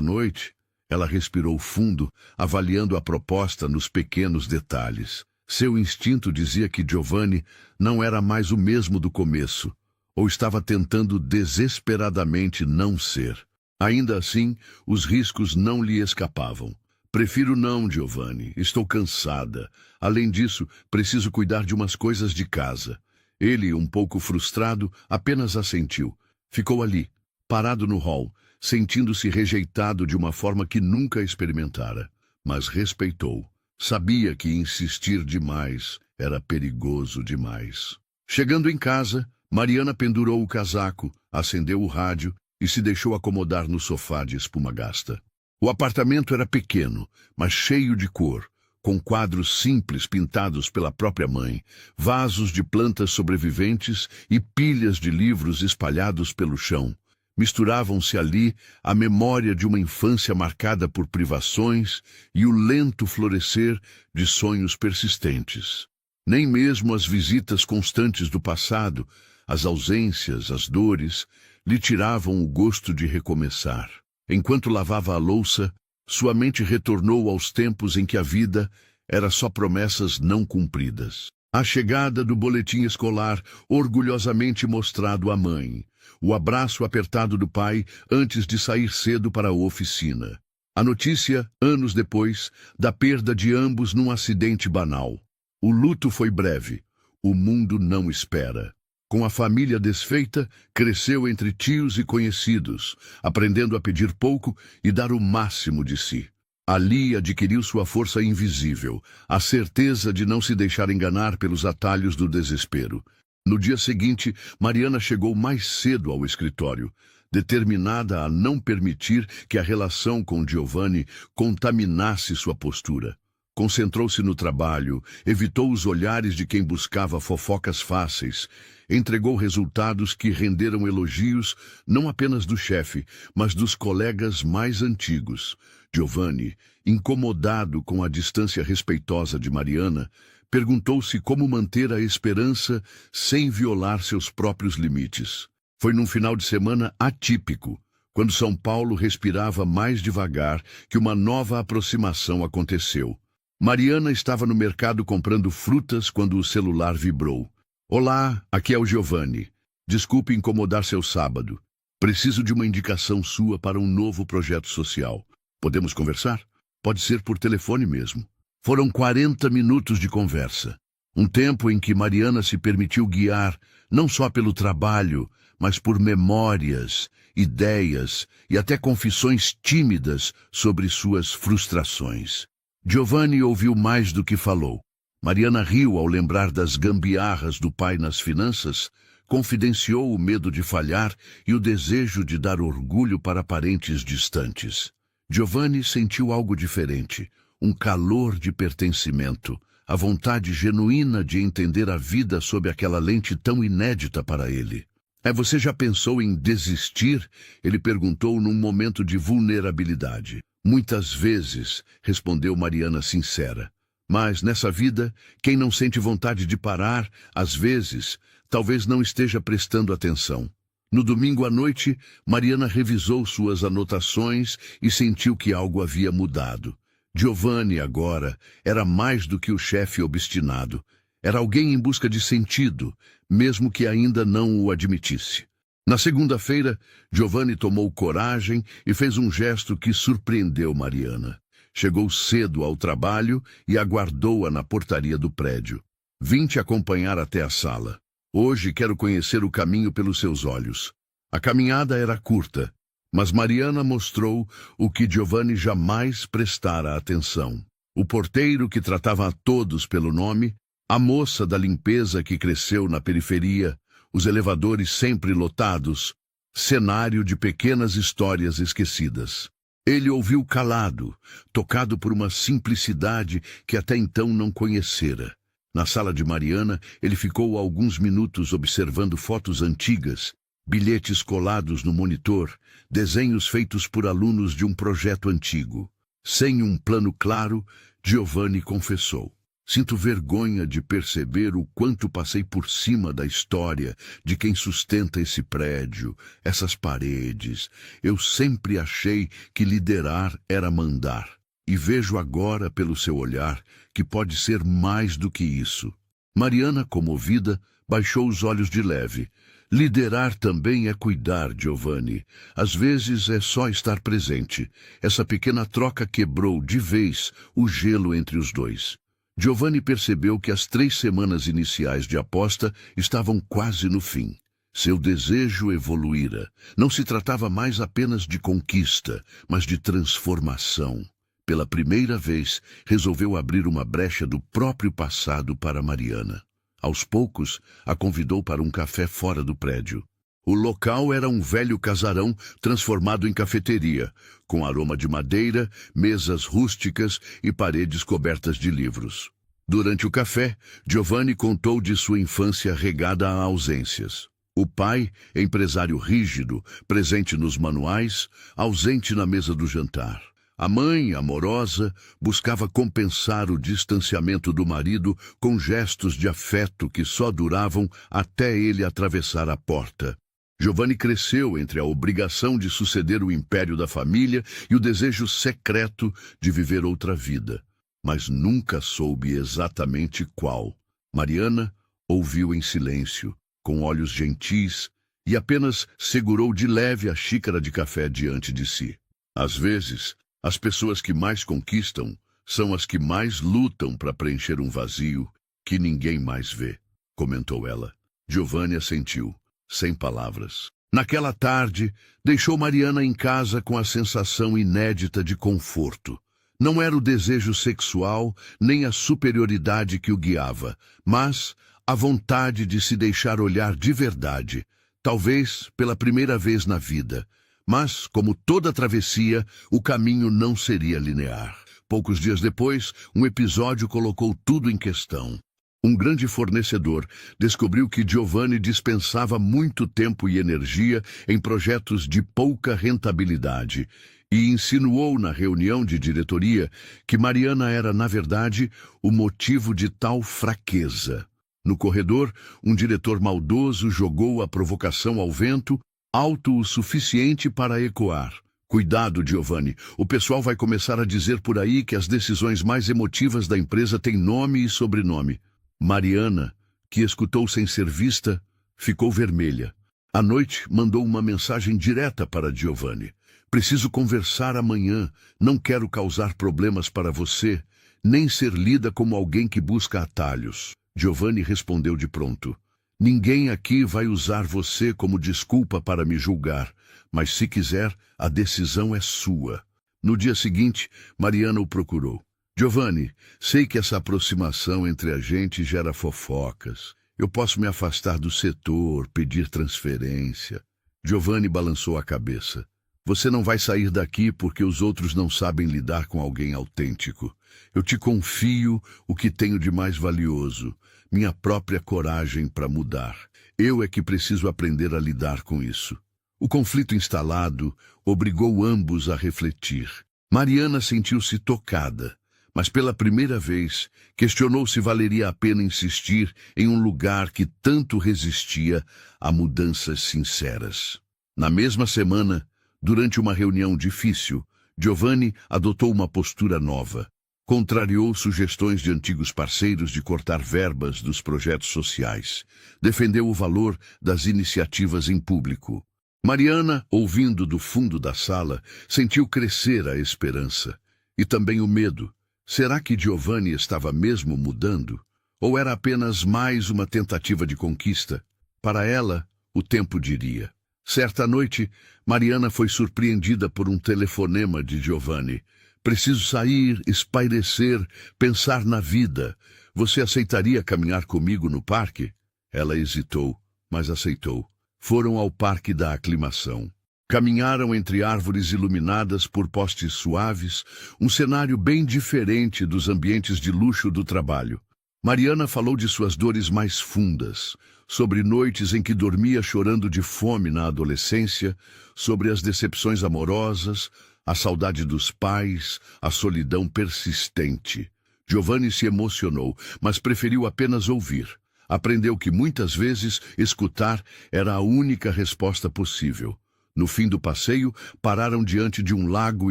noite? Ela respirou fundo, avaliando a proposta nos pequenos detalhes. Seu instinto dizia que Giovanni não era mais o mesmo do começo, ou estava tentando desesperadamente não ser. Ainda assim, os riscos não lhe escapavam. Prefiro não, Giovanni. Estou cansada. Além disso, preciso cuidar de umas coisas de casa. Ele, um pouco frustrado, apenas assentiu. Ficou ali, parado no hall, sentindo-se rejeitado de uma forma que nunca experimentara. Mas respeitou. Sabia que insistir demais era perigoso demais. Chegando em casa, Mariana pendurou o casaco, acendeu o rádio e se deixou acomodar no sofá de espuma gasta. O apartamento era pequeno, mas cheio de cor, com quadros simples pintados pela própria mãe, vasos de plantas sobreviventes e pilhas de livros espalhados pelo chão. Misturavam-se ali a memória de uma infância marcada por privações e o lento florescer de sonhos persistentes. Nem mesmo as visitas constantes do passado, as ausências, as dores, lhe tiravam o gosto de recomeçar. Enquanto lavava a louça, sua mente retornou aos tempos em que a vida era só promessas não cumpridas. A chegada do boletim escolar orgulhosamente mostrado à mãe. O abraço apertado do pai antes de sair cedo para a oficina. A notícia, anos depois, da perda de ambos num acidente banal. O luto foi breve. O mundo não espera. Com a família desfeita, cresceu entre tios e conhecidos, aprendendo a pedir pouco e dar o máximo de si. Ali adquiriu sua força invisível, a certeza de não se deixar enganar pelos atalhos do desespero. No dia seguinte, Mariana chegou mais cedo ao escritório, determinada a não permitir que a relação com Giovanni contaminasse sua postura. Concentrou-se no trabalho, evitou os olhares de quem buscava fofocas fáceis, entregou resultados que renderam elogios não apenas do chefe, mas dos colegas mais antigos. Giovanni, incomodado com a distância respeitosa de Mariana, perguntou-se como manter a esperança sem violar seus próprios limites. Foi num final de semana atípico, quando São Paulo respirava mais devagar, que uma nova aproximação aconteceu. Mariana estava no mercado comprando frutas quando o celular vibrou. Olá, aqui é o Giovanni. Desculpe incomodar seu sábado. Preciso de uma indicação sua para um novo projeto social. Podemos conversar? Pode ser por telefone mesmo. Foram 40 minutos de conversa. Um tempo em que Mariana se permitiu guiar, não só pelo trabalho, mas por memórias, ideias e até confissões tímidas sobre suas frustrações. Giovanni ouviu mais do que falou. Mariana riu ao lembrar das gambiarras do pai nas finanças, confidenciou o medo de falhar e o desejo de dar orgulho para parentes distantes. Giovanni sentiu algo diferente, um calor de pertencimento, a vontade genuína de entender a vida sob aquela lente tão inédita para ele. Você já pensou em desistir? Ele perguntou num momento de vulnerabilidade. Muitas vezes, respondeu Mariana sincera. Mas nessa vida, quem não sente vontade de parar, às vezes, talvez não esteja prestando atenção. No domingo à noite, Mariana revisou suas anotações e sentiu que algo havia mudado. Giovanni, agora, era mais do que o chefe obstinado. Era alguém em busca de sentido, mesmo que ainda não o admitisse. Na segunda-feira, Giovanni tomou coragem e fez um gesto que surpreendeu Mariana. Chegou cedo ao trabalho e aguardou-a na portaria do prédio. Vim te acompanhar até a sala. Hoje quero conhecer o caminho pelos seus olhos. A caminhada era curta, mas Mariana mostrou o que Giovanni jamais prestara atenção. O porteiro que tratava a todos pelo nome, a moça da limpeza que cresceu na periferia, os elevadores sempre lotados, cenário de pequenas histórias esquecidas. Ele ouviu calado, tocado por uma simplicidade que até então não conhecera. Na sala de Mariana, ele ficou alguns minutos observando fotos antigas, bilhetes colados no monitor, desenhos feitos por alunos de um projeto antigo. Sem um plano claro, Giovanni confessou: sinto vergonha de perceber o quanto passei por cima da história de quem sustenta esse prédio, essas paredes. Eu sempre achei que liderar era mandar. E vejo agora, pelo seu olhar, que pode ser mais do que isso. Mariana, comovida, baixou os olhos de leve. Liderar também é cuidar, Giovanni. Às vezes é só estar presente. Essa pequena troca quebrou de vez o gelo entre os dois. Giovanni percebeu que as 3 semanas iniciais de aposta estavam quase no fim. Seu desejo evoluíra. Não se tratava mais apenas de conquista, mas de transformação. Pela primeira vez, resolveu abrir uma brecha do próprio passado para Mariana. Aos poucos, a convidou para um café fora do prédio. O local era um velho casarão transformado em cafeteria, com aroma de madeira, mesas rústicas e paredes cobertas de livros. Durante o café, Giovanni contou de sua infância regada a ausências. O pai, empresário rígido, presente nos manuais, ausente na mesa do jantar. A mãe, amorosa, buscava compensar o distanciamento do marido com gestos de afeto que só duravam até ele atravessar a porta. Giovanni cresceu entre a obrigação de suceder o império da família e o desejo secreto de viver outra vida, mas nunca soube exatamente qual. Mariana ouviu em silêncio, com olhos gentis, e apenas segurou de leve a xícara de café diante de si. Às vezes, as pessoas que mais conquistam são as que mais lutam para preencher um vazio que ninguém mais vê, comentou ela. Giovanni assentiu, sem palavras. Naquela tarde, deixou Mariana em casa com a sensação inédita de conforto. Não era o desejo sexual, nem a superioridade que o guiava, mas a vontade de se deixar olhar de verdade, talvez pela primeira vez na vida. Mas, como toda travessia, o caminho não seria linear. Poucos dias depois, um episódio colocou tudo em questão. Um grande fornecedor descobriu que Giovanni dispensava muito tempo e energia em projetos de pouca rentabilidade e insinuou na reunião de diretoria que Mariana era, na verdade, o motivo de tal fraqueza. No corredor, um diretor maldoso jogou a provocação ao vento, alto o suficiente para ecoar. Cuidado, Giovanni, o pessoal vai começar a dizer por aí que as decisões mais emotivas da empresa têm nome e sobrenome. Mariana, que escutou sem ser vista, ficou vermelha. À noite, mandou uma mensagem direta para Giovanni. Preciso conversar amanhã, não quero causar problemas para você, nem ser lida como alguém que busca atalhos. Giovanni respondeu de pronto. Ninguém aqui vai usar você como desculpa para me julgar, mas se quiser, a decisão é sua. No dia seguinte, Mariana o procurou. Giovanni, sei que essa aproximação entre a gente gera fofocas. Eu posso me afastar do setor, pedir transferência. Giovanni balançou a cabeça. Você não vai sair daqui porque os outros não sabem lidar com alguém autêntico. Eu te confio o que tenho de mais valioso, minha própria coragem para mudar. Eu é que preciso aprender a lidar com isso. O conflito instalado obrigou ambos a refletir. Mariana sentiu-se tocada, mas pela primeira vez questionou se valeria a pena insistir em um lugar que tanto resistia a mudanças sinceras. Na mesma semana, durante uma reunião difícil, Giovanni adotou uma postura nova. Contrariou sugestões de antigos parceiros de cortar verbas dos projetos sociais. Defendeu o valor das iniciativas em público. Mariana, ouvindo do fundo da sala, sentiu crescer a esperança. E também o medo. Será que Giovanni estava mesmo mudando? Ou era apenas mais uma tentativa de conquista? Para ela, o tempo diria. Certa noite, Mariana foi surpreendida por um telefonema de Giovanni. Preciso sair, espairecer, pensar na vida. Você aceitaria caminhar comigo no parque? Ela hesitou, mas aceitou. Foram ao Parque da Aclimação. Caminharam entre árvores iluminadas por postes suaves, um cenário bem diferente dos ambientes de luxo do trabalho. Mariana falou de suas dores mais fundas, sobre noites em que dormia chorando de fome na adolescência, sobre as decepções amorosas, a saudade dos pais, a solidão persistente. Giovanni se emocionou, mas preferiu apenas ouvir. Aprendeu que muitas vezes escutar era a única resposta possível. No fim do passeio, pararam diante de um lago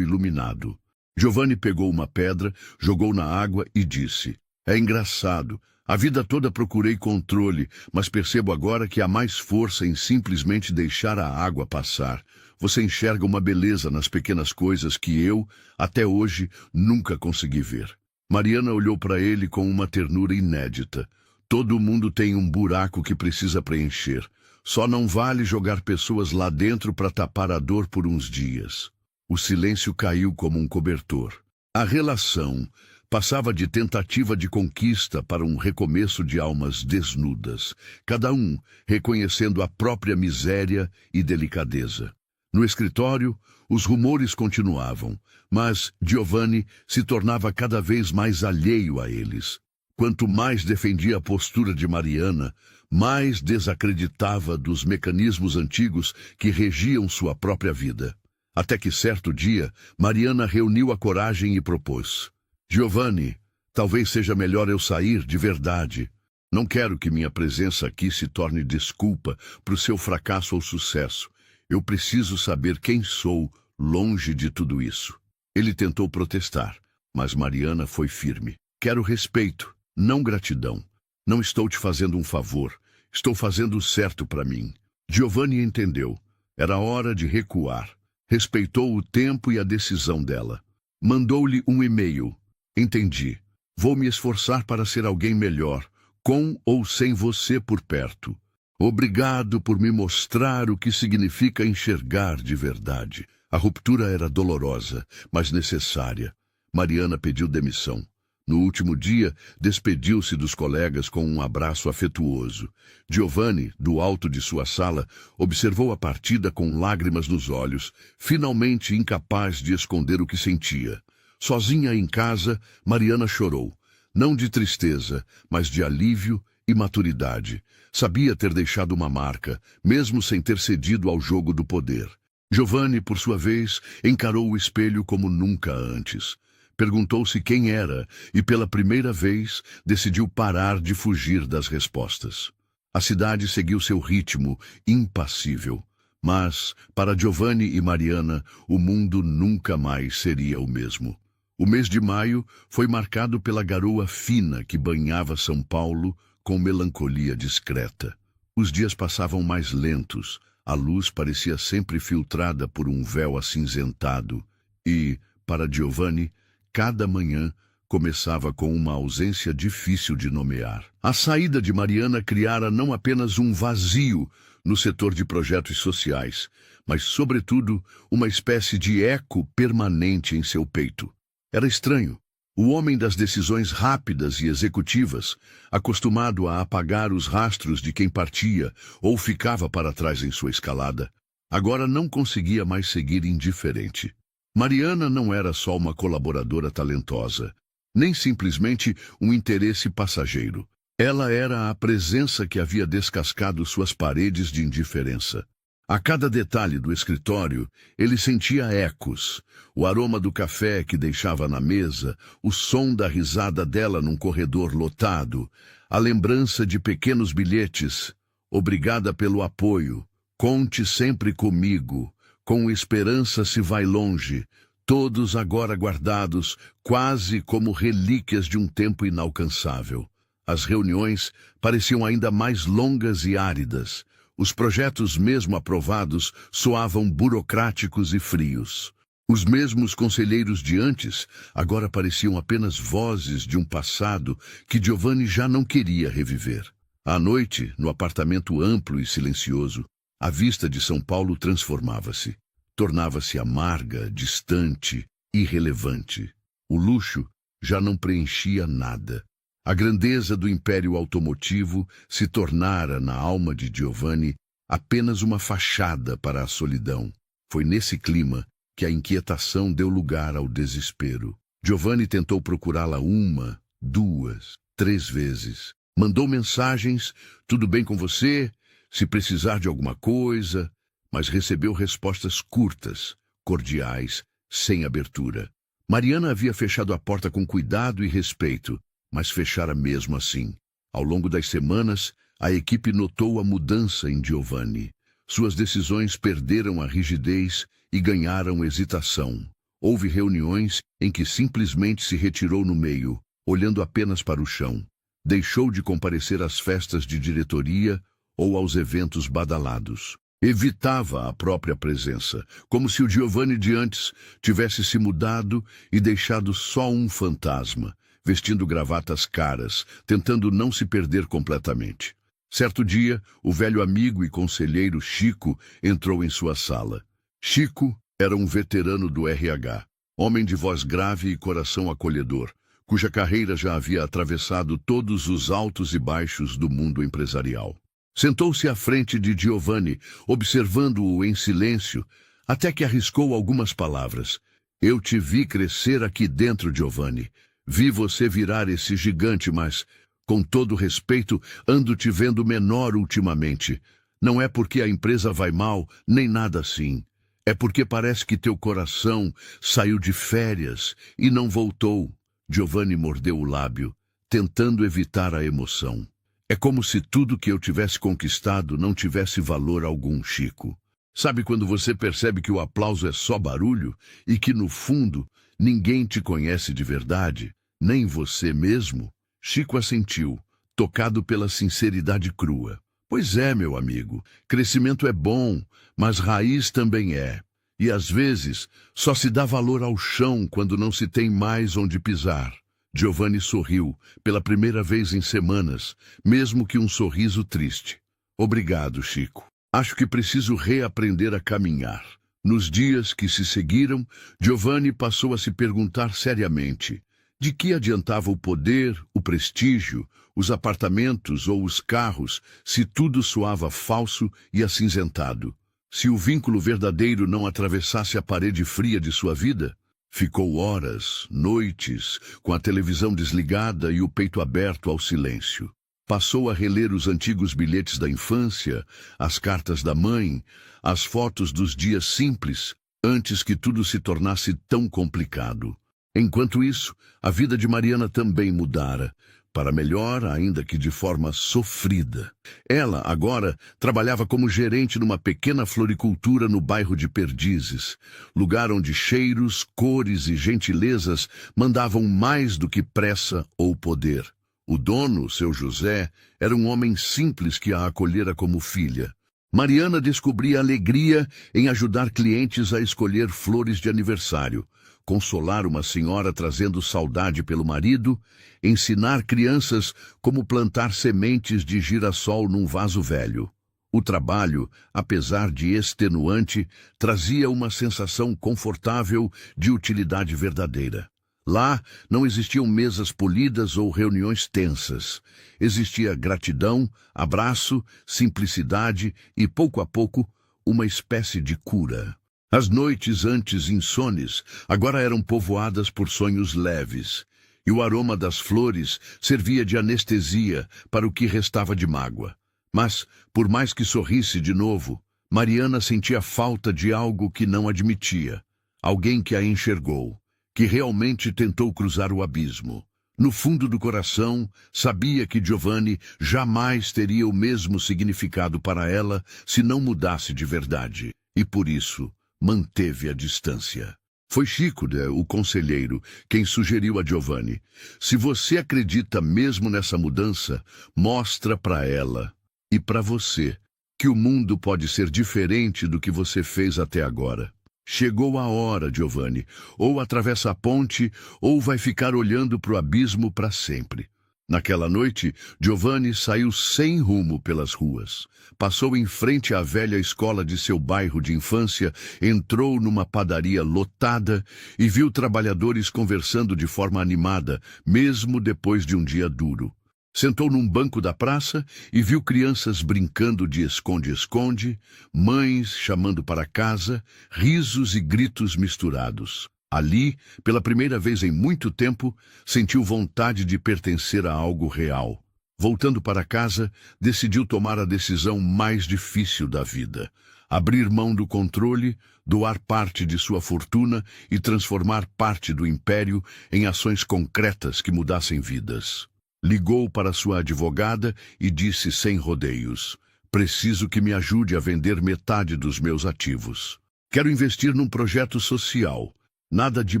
iluminado. Giovanni pegou uma pedra, jogou na água e disse: "É engraçado. A vida toda procurei controle, mas percebo agora que há mais força em simplesmente deixar a água passar. Você enxerga uma beleza nas pequenas coisas que eu, até hoje, nunca consegui ver." Mariana olhou para ele com uma ternura inédita. Todo mundo tem um buraco que precisa preencher. Só não vale jogar pessoas lá dentro para tapar a dor por uns dias. O silêncio caiu como um cobertor. A relação passava de tentativa de conquista para um recomeço de almas desnudas, cada um reconhecendo a própria miséria e delicadeza. No escritório, os rumores continuavam, mas Giovanni se tornava cada vez mais alheio a eles. Quanto mais defendia a postura de Mariana, mais desacreditava dos mecanismos antigos que regiam sua própria vida. Até que certo dia, Mariana reuniu a coragem e propôs: "Giovanni, talvez seja melhor eu sair de verdade. Não quero que minha presença aqui se torne desculpa para o seu fracasso ou sucesso. Eu preciso saber quem sou longe de tudo isso." Ele tentou protestar, mas Mariana foi firme. "Quero respeito, não gratidão. Não estou te fazendo um favor. Estou fazendo o certo para mim." Giovanni entendeu. Era hora de recuar. Respeitou o tempo e a decisão dela. Mandou-lhe um e-mail. "Entendi. Vou me esforçar para ser alguém melhor, com ou sem você por perto. Obrigado por me mostrar o que significa enxergar de verdade." A ruptura era dolorosa, mas necessária. Mariana pediu demissão. No último dia, despediu-se dos colegas com um abraço afetuoso. Giovanni, do alto de sua sala, observou a partida com lágrimas nos olhos, finalmente incapaz de esconder o que sentia. Sozinha em casa, Mariana chorou, não de tristeza, mas de alívio e maturidade. Sabia ter deixado uma marca, mesmo sem ter cedido ao jogo do poder. Giovanni, por sua vez, encarou o espelho como nunca antes. Perguntou-se quem era e, pela primeira vez, decidiu parar de fugir das respostas. A cidade seguiu seu ritmo, impassível. Mas, para Giovanni e Mariana, o mundo nunca mais seria o mesmo. O mês de maio foi marcado pela garoa fina que banhava São Paulo com melancolia discreta. Os dias passavam mais lentos, a luz parecia sempre filtrada por um véu acinzentado e, para Giovanni, cada manhã começava com uma ausência difícil de nomear. A saída de Mariana criara não apenas um vazio no setor de projetos sociais, mas, sobretudo, uma espécie de eco permanente em seu peito. Era estranho. O homem das decisões rápidas e executivas, acostumado a apagar os rastros de quem partia ou ficava para trás em sua escalada, agora não conseguia mais seguir indiferente. Mariana não era só uma colaboradora talentosa, nem simplesmente um interesse passageiro. Ela era a presença que havia descascado suas paredes de indiferença. A cada detalhe do escritório, ele sentia ecos, o aroma do café que deixava na mesa, o som da risada dela num corredor lotado, a lembrança de pequenos bilhetes: "Obrigada pelo apoio, conte sempre comigo, com esperança se vai longe", todos agora guardados, quase como relíquias de um tempo inalcançável. As reuniões pareciam ainda mais longas e áridas. Os projetos, mesmo aprovados, soavam burocráticos e frios. Os mesmos conselheiros de antes agora pareciam apenas vozes de um passado que Giovanni já não queria reviver. À noite, no apartamento amplo e silencioso, a vista de São Paulo transformava-se. Tornava-se amarga, distante, irrelevante. O luxo já não preenchia nada. A grandeza do império automotivo se tornara, na alma de Giovanni, apenas uma fachada para a solidão. Foi nesse clima que a inquietação deu lugar ao desespero. Giovanni tentou procurá-la 1, 2, 3 vezes. Mandou mensagens: tudo bem com você? Se precisar de alguma coisa. Mas recebeu respostas curtas, cordiais, sem abertura. Mariana havia fechado a porta com cuidado e respeito, mas fechara mesmo assim. Ao longo das semanas, a equipe notou a mudança em Giovanni. Suas decisões perderam a rigidez e ganharam hesitação. Houve reuniões em que simplesmente se retirou no meio, olhando apenas para o chão. Deixou de comparecer às festas de diretoria ou aos eventos badalados. Evitava a própria presença, como se o Giovanni de antes tivesse se mudado e deixado só um fantasma, vestindo gravatas caras, tentando não se perder completamente. Certo dia, o velho amigo e conselheiro Chico entrou em sua sala. Chico era um veterano do RH, homem de voz grave e coração acolhedor, cuja carreira já havia atravessado todos os altos e baixos do mundo empresarial. Sentou-se à frente de Giovanni, observando-o em silêncio, até que arriscou algumas palavras. Eu te vi crescer aqui dentro, Giovanni. Vi você virar esse gigante, mas, com todo respeito, ando te vendo menor ultimamente. Não é porque a empresa vai mal, nem nada assim. É porque parece que teu coração saiu de férias e não voltou. Giovanni mordeu o lábio, tentando evitar a emoção. É como se tudo que eu tivesse conquistado não tivesse valor algum, Chico. Sabe quando você percebe que o aplauso é só barulho e que, no fundo, ninguém te conhece de verdade, nem você mesmo? Chico assentiu, tocado pela sinceridade crua. Pois é, meu amigo, crescimento é bom, mas raiz também é. E às vezes só se dá valor ao chão quando não se tem mais onde pisar. Giovanni sorriu, pela primeira vez em semanas, mesmo que um sorriso triste. Obrigado, Chico. Acho que preciso reaprender a caminhar. Nos dias que se seguiram, Giovanni passou a se perguntar seriamente: de que adiantava o poder, o prestígio, os apartamentos ou os carros, se tudo soava falso e acinzentado? Se o vínculo verdadeiro não atravessasse a parede fria de sua vida? Ficou horas, noites, com a televisão desligada e o peito aberto ao silêncio. Passou a reler os antigos bilhetes da infância, as cartas da mãe, as fotos dos dias simples, antes que tudo se tornasse tão complicado. Enquanto isso, a vida de Mariana também mudara, para melhor, ainda que de forma sofrida. Ela, agora, trabalhava como gerente numa pequena floricultura no bairro de Perdizes, lugar onde cheiros, cores e gentilezas mandavam mais do que pressa ou poder. O dono, seu José, era um homem simples que a acolhera como filha. Mariana descobria alegria em ajudar clientes a escolher flores de aniversário, consolar uma senhora trazendo saudade pelo marido, ensinar crianças como plantar sementes de girassol num vaso velho. O trabalho, apesar de extenuante, trazia uma sensação confortável de utilidade verdadeira. Lá não existiam mesas polidas ou reuniões tensas. Existia gratidão, abraço, simplicidade e, pouco a pouco, uma espécie de cura. As noites antes insones agora eram povoadas por sonhos leves, e o aroma das flores servia de anestesia para o que restava de mágoa. Mas, por mais que sorrisse de novo, Mariana sentia falta de algo que não admitia. Alguém que a enxergou, que realmente tentou cruzar o abismo. No fundo do coração, sabia que Giovanni jamais teria o mesmo significado para ela se não mudasse de verdade. E por isso, manteve a distância. Foi Chico, o conselheiro, quem sugeriu a Giovanni: se você acredita mesmo nessa mudança, mostra para ela e para você que o mundo pode ser diferente do que você fez até agora. Chegou a hora, Giovanni. Ou atravessa a ponte, ou vai ficar olhando para o abismo para sempre. Naquela noite, Giovanni saiu sem rumo pelas ruas. Passou em frente à velha escola de seu bairro de infância, entrou numa padaria lotada e viu trabalhadores conversando de forma animada, mesmo depois de um dia duro. Sentou num banco da praça e viu crianças brincando de esconde-esconde, mães chamando para casa, risos e gritos misturados. Ali, pela primeira vez em muito tempo, sentiu vontade de pertencer a algo real. Voltando para casa, decidiu tomar a decisão mais difícil da vida: abrir mão do controle, doar parte de sua fortuna e transformar parte do império em ações concretas que mudassem vidas. Ligou para sua advogada e disse sem rodeios: preciso que me ajude a vender metade dos meus ativos. Quero investir num projeto social. Nada de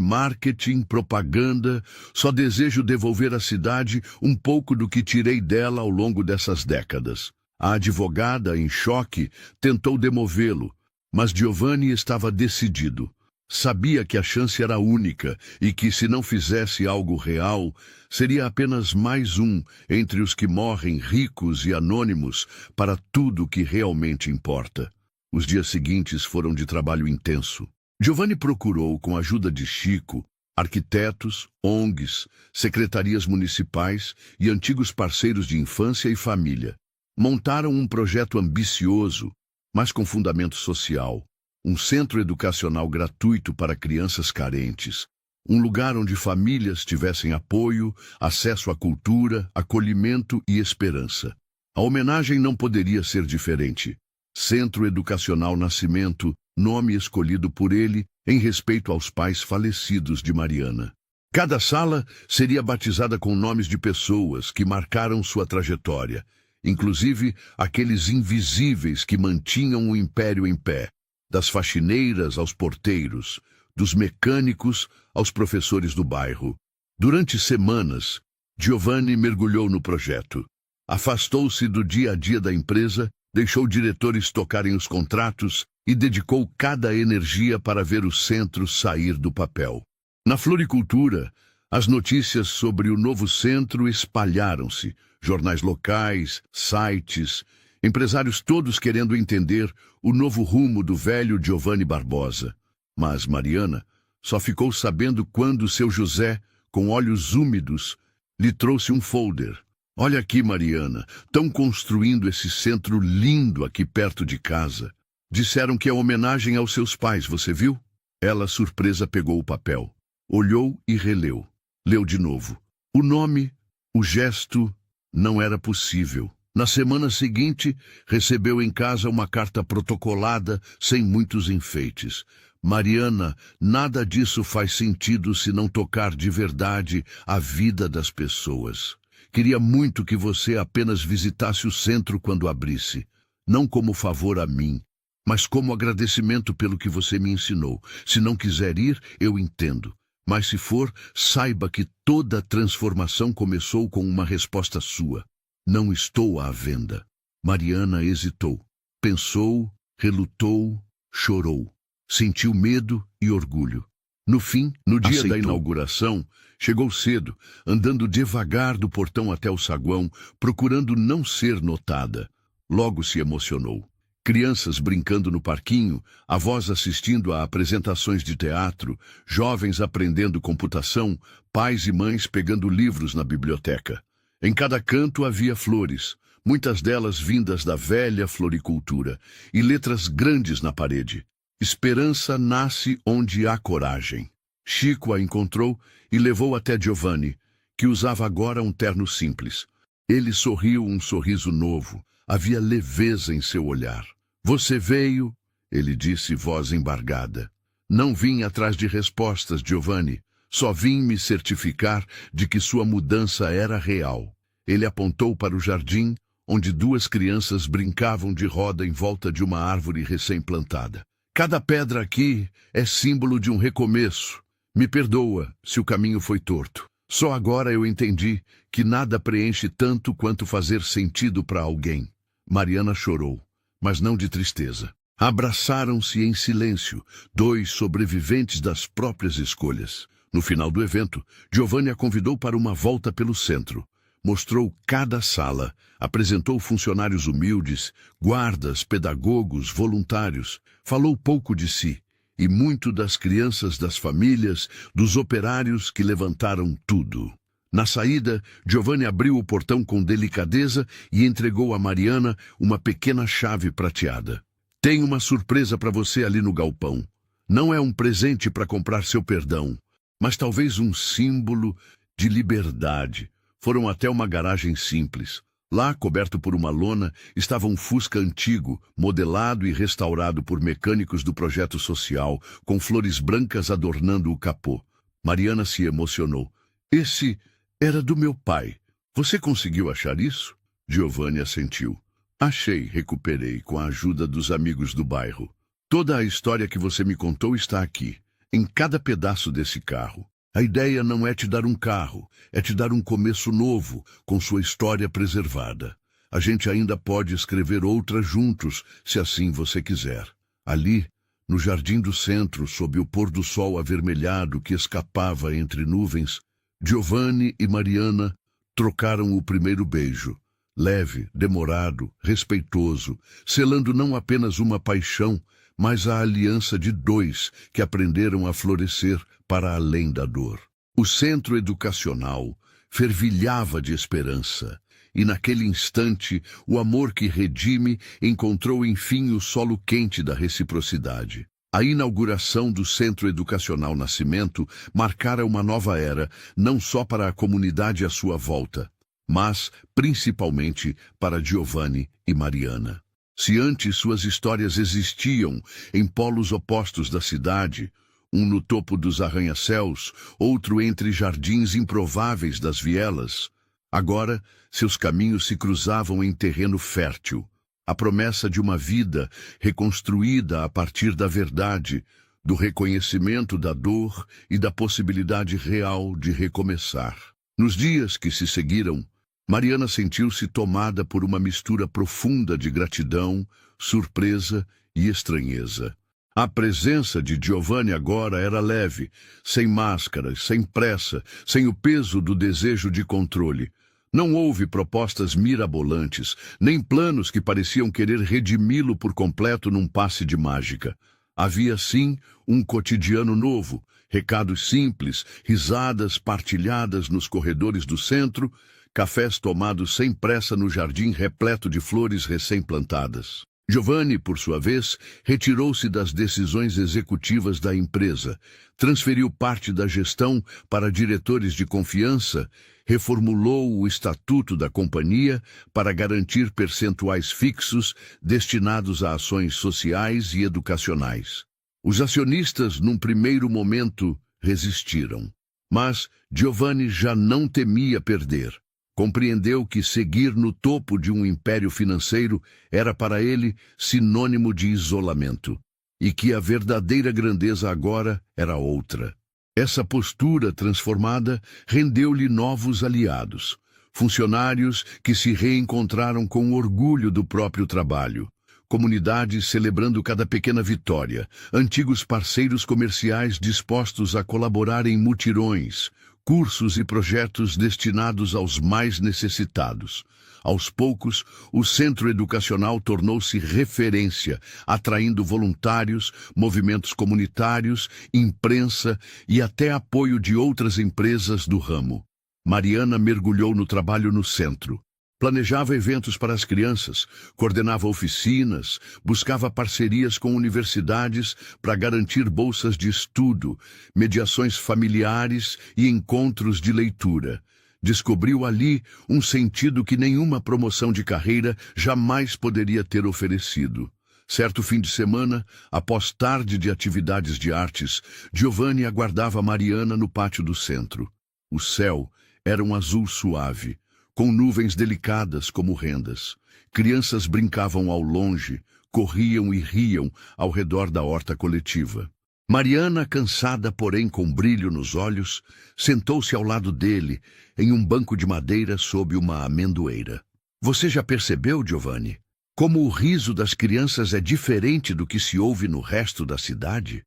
marketing, propaganda, só desejo devolver à cidade um pouco do que tirei dela ao longo dessas décadas. A advogada, em choque, tentou demovê-lo, mas Giovanni estava decidido. Sabia que a chance era única e que, se não fizesse algo real, seria apenas mais um entre os que morrem ricos e anônimos para tudo o que realmente importa. Os dias seguintes foram de trabalho intenso. Giovanni procurou, com a ajuda de Chico, arquitetos, ONGs, secretarias municipais e antigos parceiros de infância e família. Montaram um projeto ambicioso, mas com fundamento social. Um centro educacional gratuito para crianças carentes. Um lugar onde famílias tivessem apoio, acesso à cultura, acolhimento e esperança. A homenagem não poderia ser diferente. Centro Educacional Nascimento, nome escolhido por ele em respeito aos pais falecidos de Mariana. Cada sala seria batizada com nomes de pessoas que marcaram sua trajetória, inclusive aqueles invisíveis que mantinham o império em pé. Das faxineiras aos porteiros, dos mecânicos aos professores do bairro. Durante semanas, Giovanni mergulhou no projeto. Afastou-se do dia a dia da empresa, deixou diretores tocarem os contratos e dedicou cada energia para ver o centro sair do papel. Na floricultura, as notícias sobre o novo centro espalharam-se. Jornais locais, sites, empresários todos querendo entender o novo rumo do velho Giovanni Barbosa. Mas Mariana só ficou sabendo quando seu José, com olhos úmidos, lhe trouxe um folder. Olha aqui, Mariana, estão construindo esse centro lindo aqui perto de casa. Disseram que é homenagem aos seus pais, você viu? Ela, surpresa, pegou o papel. Olhou e releu. Leu de novo. O nome, o gesto, não era possível. Na semana seguinte, recebeu em casa uma carta protocolada, sem muitos enfeites. Mariana, nada disso faz sentido se não tocar de verdade a vida das pessoas. Queria muito que você apenas visitasse o centro quando abrisse. Não como favor a mim, mas como agradecimento pelo que você me ensinou. Se não quiser ir, eu entendo. Mas se for, saiba que toda a transformação começou com uma resposta sua. Não estou à venda. Mariana hesitou. Pensou, relutou, chorou. Sentiu medo e orgulho. No fim, no dia da inauguração, chegou cedo, andando devagar do portão até o saguão, procurando não ser notada. Logo se emocionou. Crianças brincando no parquinho, avós assistindo a apresentações de teatro, jovens aprendendo computação, pais e mães pegando livros na biblioteca. Em cada canto havia flores, muitas delas vindas da velha floricultura, e letras grandes na parede. Esperança nasce onde há coragem. Chico a encontrou e levou até Giovanni, que usava agora um terno simples. Ele sorriu um sorriso novo. Havia leveza em seu olhar. Você veio, ele disse, voz embargada. Não vim atrás de respostas, Giovanni. Só vim me certificar de que sua mudança era real. Ele apontou para o jardim, onde duas crianças brincavam de roda em volta de uma árvore recém-plantada. Cada pedra aqui é símbolo de um recomeço. Me perdoa se o caminho foi torto. Só agora eu entendi que nada preenche tanto quanto fazer sentido para alguém. Mariana chorou, mas não de tristeza. Abraçaram-se em silêncio, dois sobreviventes das próprias escolhas. No final do evento, Giovanni a convidou para uma volta pelo centro. Mostrou cada sala, apresentou funcionários humildes, guardas, pedagogos, voluntários. Falou pouco de si, e muito das crianças, das famílias, dos operários que levantaram tudo. Na saída, Giovanni abriu o portão com delicadeza e entregou a Mariana uma pequena chave prateada. Tem uma surpresa para você ali no galpão. Não é um presente para comprar seu perdão, mas talvez um símbolo de liberdade. Foram até uma garagem simples. Lá, coberto por uma lona, estava um Fusca antigo, modelado e restaurado por mecânicos do projeto social, com flores brancas adornando o capô. Mariana se emocionou. Esse era do meu pai. Você conseguiu achar isso? Giovanni assentiu. Achei, recuperei, com a ajuda dos amigos do bairro. Toda a história que você me contou está aqui, em cada pedaço desse carro. A ideia não é te dar um carro, é te dar um começo novo, com sua história preservada. A gente ainda pode escrever outra juntos, se assim você quiser. Ali, no jardim do centro, sob o pôr do sol avermelhado que escapava entre nuvens, Giovanni e Mariana trocaram o primeiro beijo. Leve, demorado, respeitoso, selando não apenas uma paixão, mas a aliança de dois que aprenderam a florescer para além da dor. O centro educacional fervilhava de esperança, e naquele instante o amor que redime encontrou enfim o solo quente da reciprocidade. A inauguração do Centro Educacional Nascimento marcara uma nova era, não só para a comunidade à sua volta, mas, principalmente, para Giovanni e Mariana. Se antes suas histórias existiam em polos opostos da cidade, um no topo dos arranha-céus, outro entre jardins improváveis das vielas, agora seus caminhos se cruzavam em terreno fértil, a promessa de uma vida reconstruída a partir da verdade, do reconhecimento da dor e da possibilidade real de recomeçar. Nos dias que se seguiram, Mariana sentiu-se tomada por uma mistura profunda de gratidão, surpresa e estranheza. A presença de Giovanni agora era leve, sem máscaras, sem pressa, sem o peso do desejo de controle. Não houve propostas mirabolantes, nem planos que pareciam querer redimi-lo por completo num passe de mágica. Havia, sim, um cotidiano novo, recados simples, risadas partilhadas nos corredores do centro, cafés tomados sem pressa no jardim repleto de flores recém-plantadas. Giovanni, por sua vez, retirou-se das decisões executivas da empresa, transferiu parte da gestão para diretores de confiança, reformulou o estatuto da companhia para garantir percentuais fixos destinados a ações sociais e educacionais. Os acionistas, num primeiro momento, resistiram. Mas Giovanni já não temia perder. Compreendeu que seguir no topo de um império financeiro era para ele sinônimo de isolamento, e que a verdadeira grandeza agora era outra. Essa postura transformada rendeu-lhe novos aliados, funcionários que se reencontraram com orgulho do próprio trabalho, comunidades celebrando cada pequena vitória, antigos parceiros comerciais dispostos a colaborar em mutirões, cursos e projetos destinados aos mais necessitados. Aos poucos, o centro educacional tornou-se referência, atraindo voluntários, movimentos comunitários, imprensa e até apoio de outras empresas do ramo. Mariana mergulhou no trabalho no centro. Planejava eventos para as crianças, coordenava oficinas, buscava parcerias com universidades para garantir bolsas de estudo, mediações familiares e encontros de leitura. Descobriu ali um sentido que nenhuma promoção de carreira jamais poderia ter oferecido. Certo fim de semana, após tarde de atividades de artes, Giovanni aguardava Mariana no pátio do centro. O céu era um azul suave, com nuvens delicadas como rendas. Crianças brincavam ao longe, corriam e riam ao redor da horta coletiva. Mariana, cansada, porém com brilho nos olhos, sentou-se ao lado dele, em um banco de madeira sob uma amendoeira. Você já percebeu, Giovanni, como o riso das crianças é diferente do que se ouve no resto da cidade?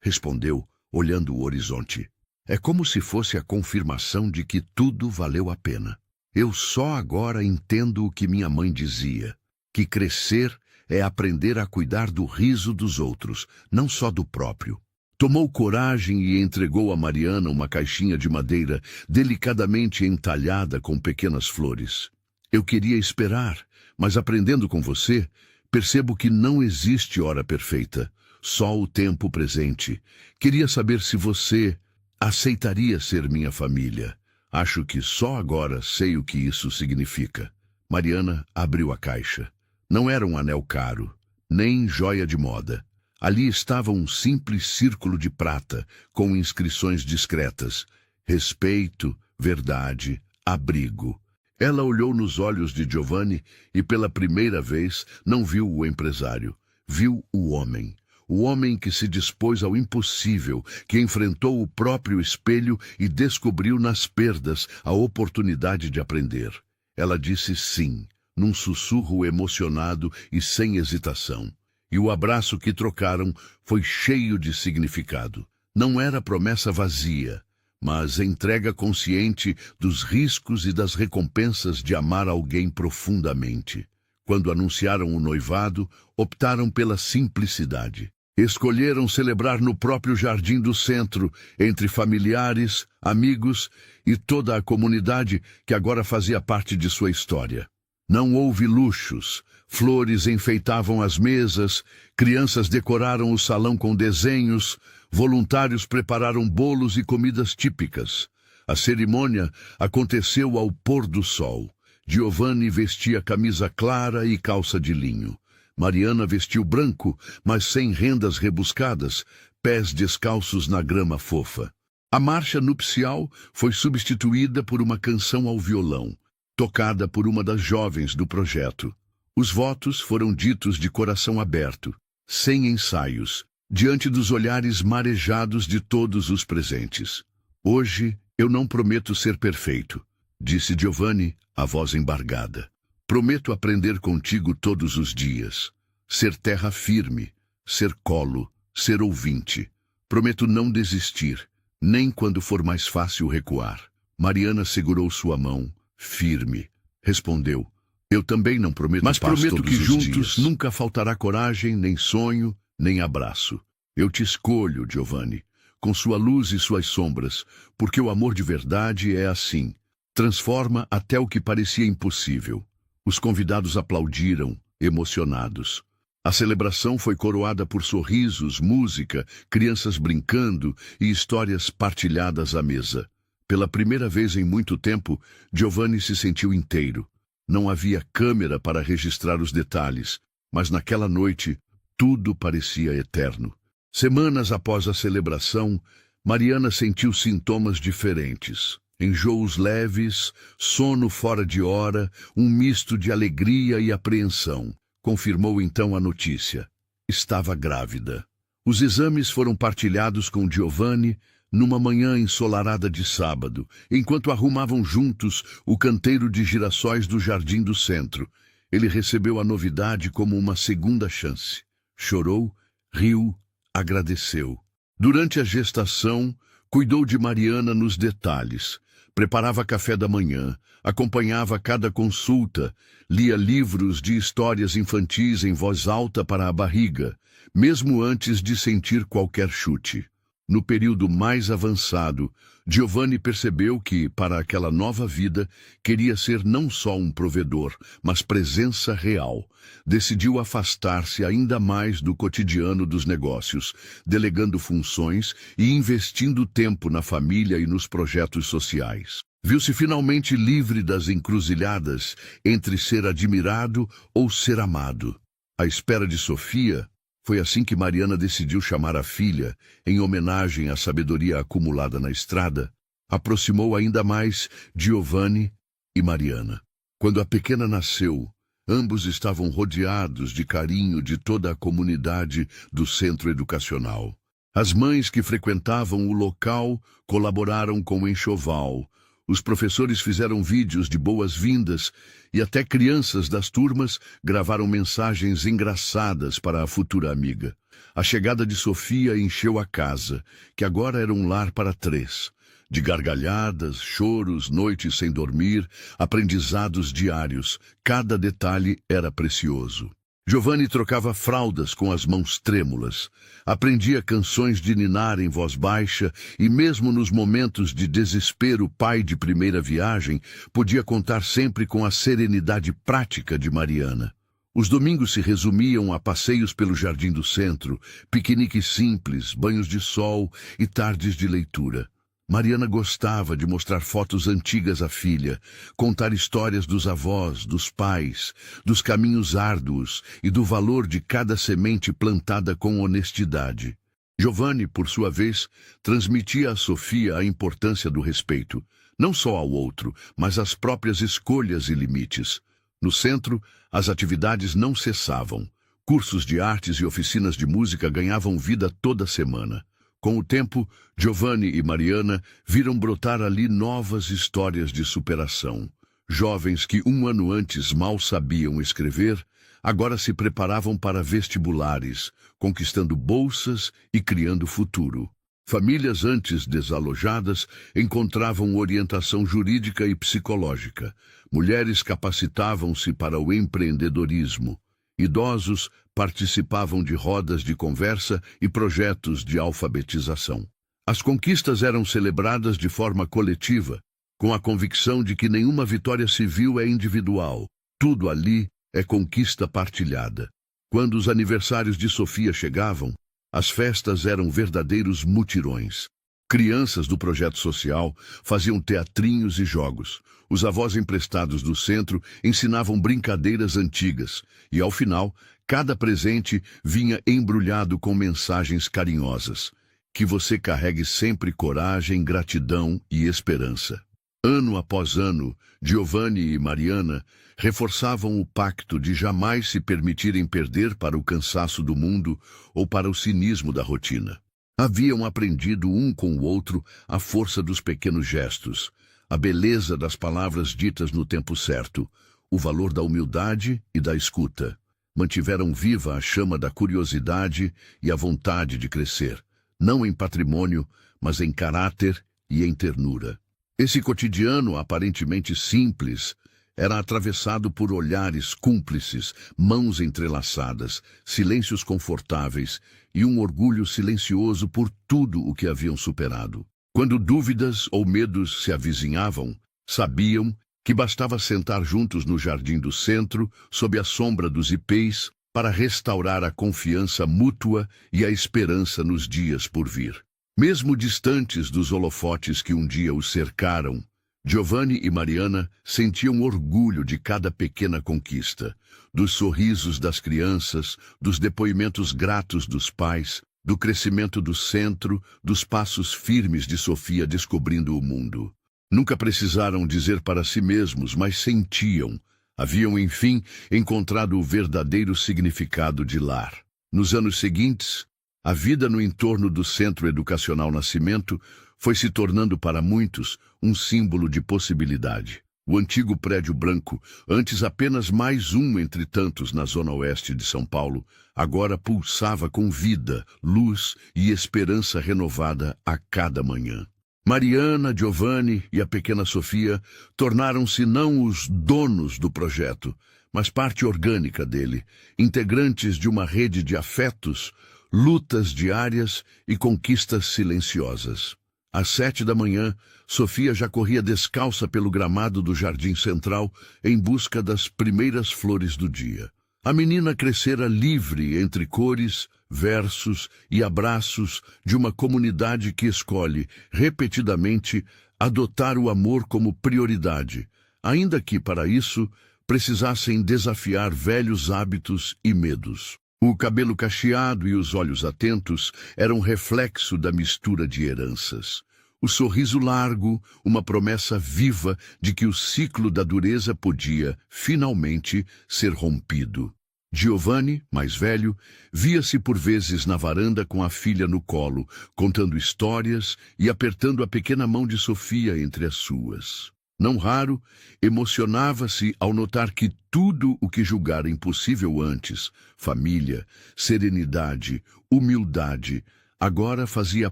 Respondeu, olhando o horizonte. É como se fosse a confirmação de que tudo valeu a pena. Eu só agora entendo o que minha mãe dizia, que crescer é aprender a cuidar do riso dos outros, não só do próprio. Tomou coragem e entregou a Mariana uma caixinha de madeira delicadamente entalhada com pequenas flores. Eu queria esperar, mas aprendendo com você, percebo que não existe hora perfeita, só o tempo presente. Queria saber se você aceitaria ser minha família. Acho que só agora sei o que isso significa. Mariana abriu a caixa. Não era um anel caro, nem joia de moda. Ali estava um simples círculo de prata, com inscrições discretas: respeito, verdade, abrigo. Ela olhou nos olhos de Giovanni e pela primeira vez não viu o empresário, viu o homem. O homem que se dispôs ao impossível, que enfrentou o próprio espelho e descobriu nas perdas a oportunidade de aprender. Ela disse sim, num sussurro emocionado e sem hesitação. E o abraço que trocaram foi cheio de significado. Não era promessa vazia, mas entrega consciente dos riscos e das recompensas de amar alguém profundamente. Quando anunciaram o noivado, optaram pela simplicidade. Escolheram celebrar no próprio jardim do centro, entre familiares, amigos e toda a comunidade que agora fazia parte de sua história. Não houve luxos, flores enfeitavam as mesas, crianças decoraram o salão com desenhos, voluntários prepararam bolos e comidas típicas. A cerimônia aconteceu ao pôr do sol. Giovanni vestia camisa clara e calça de linho. Mariana vestiu branco, mas sem rendas rebuscadas, pés descalços na grama fofa. A marcha nupcial foi substituída por uma canção ao violão, tocada por uma das jovens do projeto. Os votos foram ditos de coração aberto, sem ensaios, diante dos olhares marejados de todos os presentes. Hoje eu não prometo ser perfeito, disse Giovanni, a voz embargada. Prometo aprender contigo todos os dias. Ser terra firme, ser colo, ser ouvinte. Prometo não desistir, nem quando for mais fácil recuar. Mariana segurou sua mão, firme. Respondeu: eu também não prometo paz todos os dias. Mas prometo que juntos nunca faltará coragem, nem sonho, nem abraço. Eu te escolho, Giovanni, com sua luz e suas sombras, porque o amor de verdade é assim. Transforma até o que parecia impossível. Os convidados aplaudiram, emocionados. A celebração foi coroada por sorrisos, música, crianças brincando e histórias partilhadas à mesa. Pela primeira vez em muito tempo, Giovanni se sentiu inteiro. Não havia câmera para registrar os detalhes, mas naquela noite tudo parecia eterno. Semanas após a celebração, Mariana sentiu sintomas diferentes. Enjoos leves, sono fora de hora, um misto de alegria e apreensão. Confirmou então a notícia. Estava grávida. Os exames foram partilhados com Giovanni numa manhã ensolarada de sábado, enquanto arrumavam juntos o canteiro de girassóis do jardim do centro. Ele recebeu a novidade como uma segunda chance. Chorou, riu, agradeceu. Durante a gestação, cuidou de Mariana nos detalhes. Preparava café da manhã, acompanhava cada consulta, lia livros de histórias infantis em voz alta para a barriga, mesmo antes de sentir qualquer chute. No período mais avançado, Giovanni percebeu que, para aquela nova vida, queria ser não só um provedor, mas presença real. Decidiu afastar-se ainda mais do cotidiano dos negócios, delegando funções e investindo tempo na família e nos projetos sociais. Viu-se finalmente livre das encruzilhadas entre ser admirado ou ser amado. À espera de Sofia, foi assim que Mariana decidiu chamar a filha, em homenagem à sabedoria acumulada na estrada, aproximou ainda mais Giovanni e Mariana. Quando a pequena nasceu, ambos estavam rodeados de carinho de toda a comunidade do centro educacional. As mães que frequentavam o local colaboraram com o enxoval. Os professores fizeram vídeos de boas-vindas e até crianças das turmas gravaram mensagens engraçadas para a futura amiga. A chegada de Sofia encheu a casa, que agora era um lar para 3. De gargalhadas, choros, noites sem dormir, aprendizados diários, cada detalhe era precioso. Giovanni trocava fraldas com as mãos trêmulas, aprendia canções de ninar em voz baixa e mesmo nos momentos de desespero, pai de primeira viagem, podia contar sempre com a serenidade prática de Mariana. Os domingos se resumiam a passeios pelo jardim do centro, piqueniques simples, banhos de sol e tardes de leitura. Mariana gostava de mostrar fotos antigas à filha, contar histórias dos avós, dos pais, dos caminhos árduos e do valor de cada semente plantada com honestidade. Giovanni, por sua vez, transmitia a Sofia a importância do respeito, não só ao outro, mas às próprias escolhas e limites. No centro, as atividades não cessavam. Cursos de artes e oficinas de música ganhavam vida toda semana. Com o tempo, Giovanni e Mariana viram brotar ali novas histórias de superação. Jovens que um ano antes mal sabiam escrever, agora se preparavam para vestibulares, conquistando bolsas e criando futuro. Famílias antes desalojadas encontravam orientação jurídica e psicológica. Mulheres capacitavam-se para o empreendedorismo. Idosos participavam de rodas de conversa e projetos de alfabetização. As conquistas eram celebradas de forma coletiva, com a convicção de que nenhuma vitória civil é individual. Tudo ali é conquista partilhada. Quando os aniversários de Sofia chegavam, as festas eram verdadeiros mutirões. Crianças do projeto social faziam teatrinhos e jogos. Os avós emprestados do centro ensinavam brincadeiras antigas e, ao final, cada presente vinha embrulhado com mensagens carinhosas. Que você carregue sempre coragem, gratidão e esperança. Ano após ano, Giovanni e Mariana reforçavam o pacto de jamais se permitirem perder para o cansaço do mundo ou para o cinismo da rotina. Haviam aprendido um com o outro a força dos pequenos gestos, a beleza das palavras ditas no tempo certo, o valor da humildade e da escuta. Mantiveram viva a chama da curiosidade e a vontade de crescer, não em patrimônio, mas em caráter e em ternura. Esse cotidiano aparentemente simples era atravessado por olhares cúmplices, mãos entrelaçadas, silêncios confortáveis e um orgulho silencioso por tudo o que haviam superado. Quando dúvidas ou medos se avizinhavam, sabiam que bastava sentar juntos no jardim do centro, sob a sombra dos ipês, para restaurar a confiança mútua e a esperança nos dias por vir. Mesmo distantes dos holofotes que um dia os cercaram, Giovanni e Mariana sentiam orgulho de cada pequena conquista, dos sorrisos das crianças, dos depoimentos gratos dos pais, do crescimento do centro, dos passos firmes de Sofia descobrindo o mundo. Nunca precisaram dizer para si mesmos, mas sentiam. Haviam, enfim, encontrado o verdadeiro significado de lar. Nos anos seguintes, a vida no entorno do Centro Educacional Nascimento foi se tornando para muitos um símbolo de possibilidade. O antigo prédio branco, antes apenas mais um entre tantos na zona oeste de São Paulo, agora pulsava com vida, luz e esperança renovada a cada manhã. Mariana, Giovanni e a pequena Sofia tornaram-se não os donos do projeto, mas parte orgânica dele, integrantes de uma rede de afetos, lutas diárias e conquistas silenciosas. Às 7 da manhã, Sofia já corria descalça pelo gramado do jardim central em busca das primeiras flores do dia. A menina crescera livre entre cores, versos e abraços de uma comunidade que escolhe, repetidamente, adotar o amor como prioridade, ainda que, para isso, precisassem desafiar velhos hábitos e medos. O cabelo cacheado e os olhos atentos eram reflexo da mistura de heranças. O sorriso largo, uma promessa viva de que o ciclo da dureza podia, finalmente, ser rompido. Giovanni, mais velho, via-se por vezes na varanda com a filha no colo, contando histórias e apertando a pequena mão de Sofia entre as suas. Não raro, emocionava-se ao notar que tudo o que julgara impossível antes, família, serenidade, humildade, agora fazia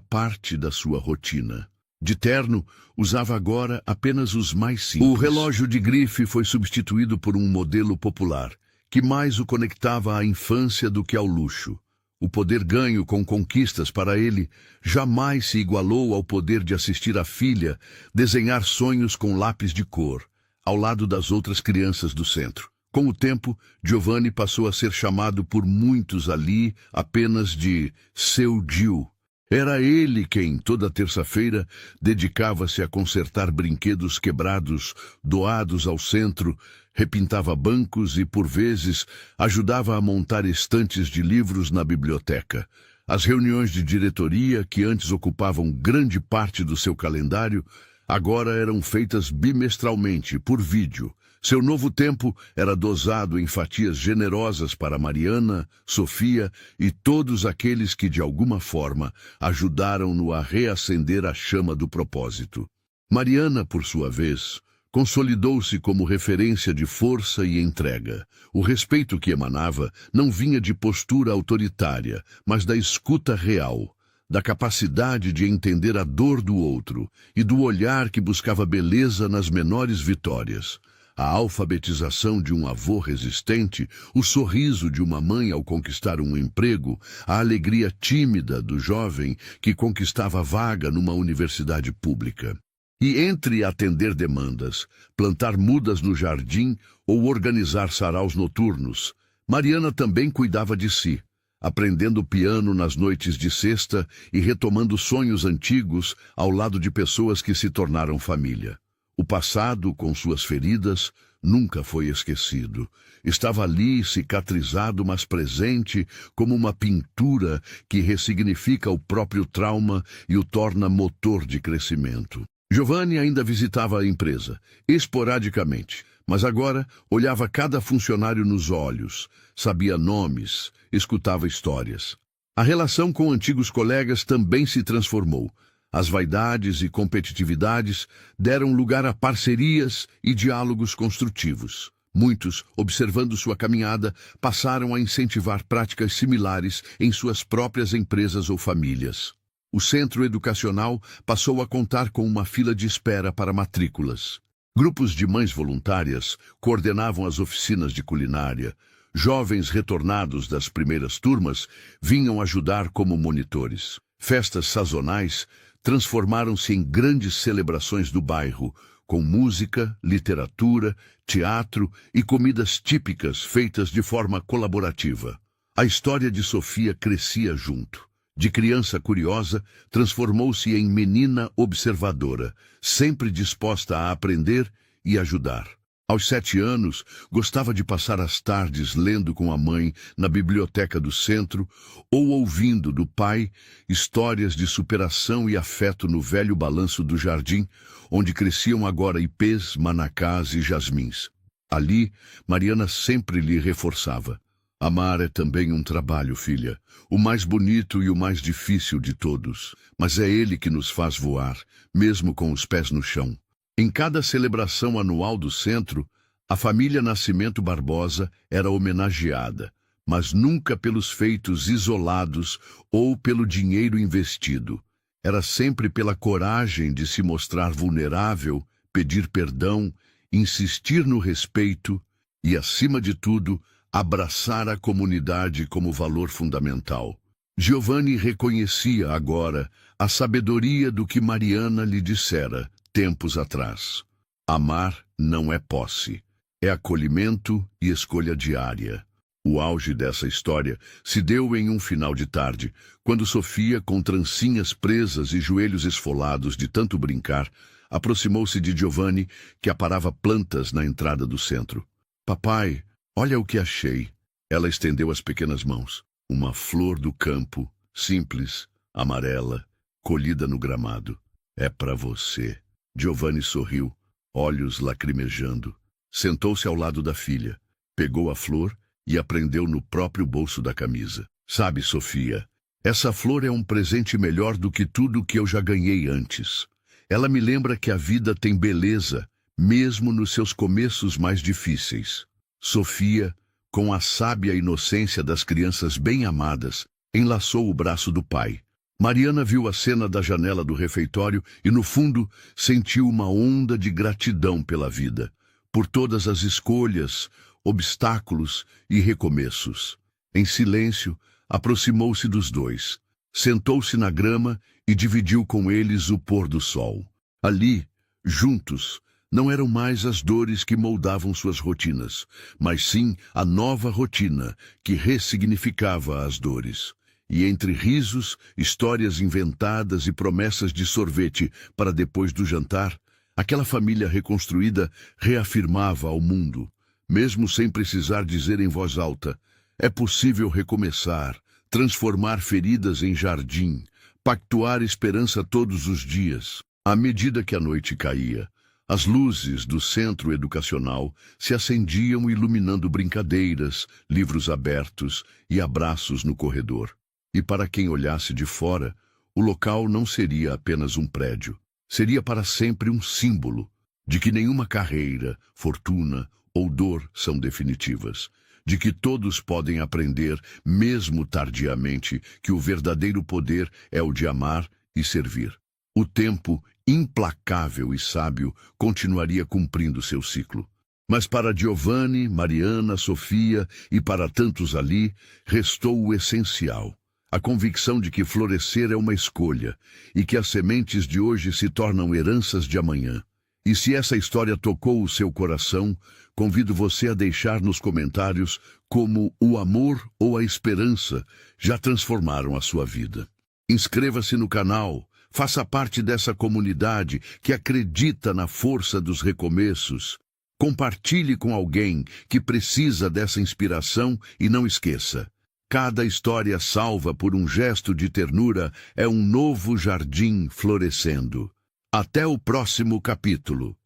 parte da sua rotina. De terno, usava agora apenas os mais simples. O relógio de grife foi substituído por um modelo popular, que mais o conectava à infância do que ao luxo. O poder ganho com conquistas para ele jamais se igualou ao poder de assistir a filha desenhar sonhos com lápis de cor, ao lado das outras crianças do centro. Com o tempo, Giovanni passou a ser chamado por muitos ali apenas de seu Gil. Era ele quem, toda terça-feira, dedicava-se a consertar brinquedos quebrados, doados ao centro, repintava bancos e, por vezes, ajudava a montar estantes de livros na biblioteca. As reuniões de diretoria, que antes ocupavam grande parte do seu calendário, agora eram feitas bimestralmente, por vídeo. Seu novo tempo era dosado em fatias generosas para Mariana, Sofia e todos aqueles que, de alguma forma, ajudaram-no a reacender a chama do propósito. Mariana, por sua vez, consolidou-se como referência de força e entrega. O respeito que emanava não vinha de postura autoritária, mas da escuta real, da capacidade de entender a dor do outro e do olhar que buscava beleza nas menores vitórias. A alfabetização de um avô resistente, o sorriso de uma mãe ao conquistar um emprego, a alegria tímida do jovem que conquistava vaga numa universidade pública. E entre atender demandas, plantar mudas no jardim ou organizar saraus noturnos, Mariana também cuidava de si, aprendendo piano nas noites de sexta e retomando sonhos antigos ao lado de pessoas que se tornaram família. O passado, com suas feridas, nunca foi esquecido. Estava ali, cicatrizado, mas presente, como uma pintura que ressignifica o próprio trauma e o torna motor de crescimento. Giovanni ainda visitava a empresa, esporadicamente, mas agora olhava cada funcionário nos olhos, sabia nomes, escutava histórias. A relação com antigos colegas também se transformou. As vaidades e competitividades deram lugar a parcerias e diálogos construtivos. Muitos, observando sua caminhada, passaram a incentivar práticas similares em suas próprias empresas ou famílias. O centro educacional passou a contar com uma fila de espera para matrículas. Grupos de mães voluntárias coordenavam as oficinas de culinária. Jovens retornados das primeiras turmas vinham ajudar como monitores. Festas sazonais transformaram-se em grandes celebrações do bairro, com música, literatura, teatro e comidas típicas feitas de forma colaborativa. A história de Sofia crescia junto. De criança curiosa, transformou-se em menina observadora, sempre disposta a aprender e ajudar. Aos 7 anos, gostava de passar as tardes lendo com a mãe na biblioteca do centro ou ouvindo do pai histórias de superação e afeto no velho balanço do jardim, onde cresciam agora ipês, manacás e jasmins. Ali, Mariana sempre lhe reforçava: amar é também um trabalho, filha, o mais bonito e o mais difícil de todos, mas é ele que nos faz voar, mesmo com os pés no chão. Em cada celebração anual do centro, a família Nascimento Barbosa era homenageada, mas nunca pelos feitos isolados ou pelo dinheiro investido. Era sempre pela coragem de se mostrar vulnerável, pedir perdão, insistir no respeito e, acima de tudo, abraçar a comunidade como valor fundamental. Giovanni reconhecia agora a sabedoria do que Mariana lhe dissera tempos atrás. Amar não é posse, é acolhimento e escolha diária. O auge dessa história se deu em um final de tarde, quando Sofia, com trancinhas presas e joelhos esfolados de tanto brincar, aproximou-se de Giovanni, que aparava plantas na entrada do centro. Papai, olha o que achei. Ela estendeu as pequenas mãos. Uma flor do campo, simples, amarela, colhida no gramado. É para você. Giovanni sorriu, olhos lacrimejando. Sentou-se ao lado da filha, pegou a flor e a prendeu no próprio bolso da camisa. Sabe, Sofia, essa flor é um presente melhor do que tudo que eu já ganhei antes. Ela me lembra que a vida tem beleza, mesmo nos seus começos mais difíceis. Sofia, com a sábia inocência das crianças bem amadas, enlaçou o braço do pai. Mariana viu a cena da janela do refeitório e, no fundo, sentiu uma onda de gratidão pela vida, por todas as escolhas, obstáculos e recomeços. Em silêncio, aproximou-se dos dois, sentou-se na grama e dividiu com eles o pôr do sol. Ali, juntos, não eram mais as dores que moldavam suas rotinas, mas sim a nova rotina que ressignificava as dores. E entre risos, histórias inventadas e promessas de sorvete para depois do jantar, aquela família reconstruída reafirmava ao mundo, mesmo sem precisar dizer em voz alta: é possível recomeçar, transformar feridas em jardim, pactuar esperança todos os dias. À medida que a noite caía, as luzes do centro educacional se acendiam iluminando brincadeiras, livros abertos e abraços no corredor. E para quem olhasse de fora, o local não seria apenas um prédio. Seria para sempre um símbolo de que nenhuma carreira, fortuna ou dor são definitivas. De que todos podem aprender, mesmo tardiamente, que o verdadeiro poder é o de amar e servir. O tempo, implacável e sábio, continuaria cumprindo seu ciclo. Mas para Giovanni, Mariana, Sofia e para tantos ali, restou o essencial. A convicção de que florescer é uma escolha e que as sementes de hoje se tornam heranças de amanhã. E se essa história tocou o seu coração, convido você a deixar nos comentários como o amor ou a esperança já transformaram a sua vida. Inscreva-se no canal, faça parte dessa comunidade que acredita na força dos recomeços. Compartilhe com alguém que precisa dessa inspiração e não esqueça: cada história salva por um gesto de ternura é um novo jardim florescendo. Até o próximo capítulo.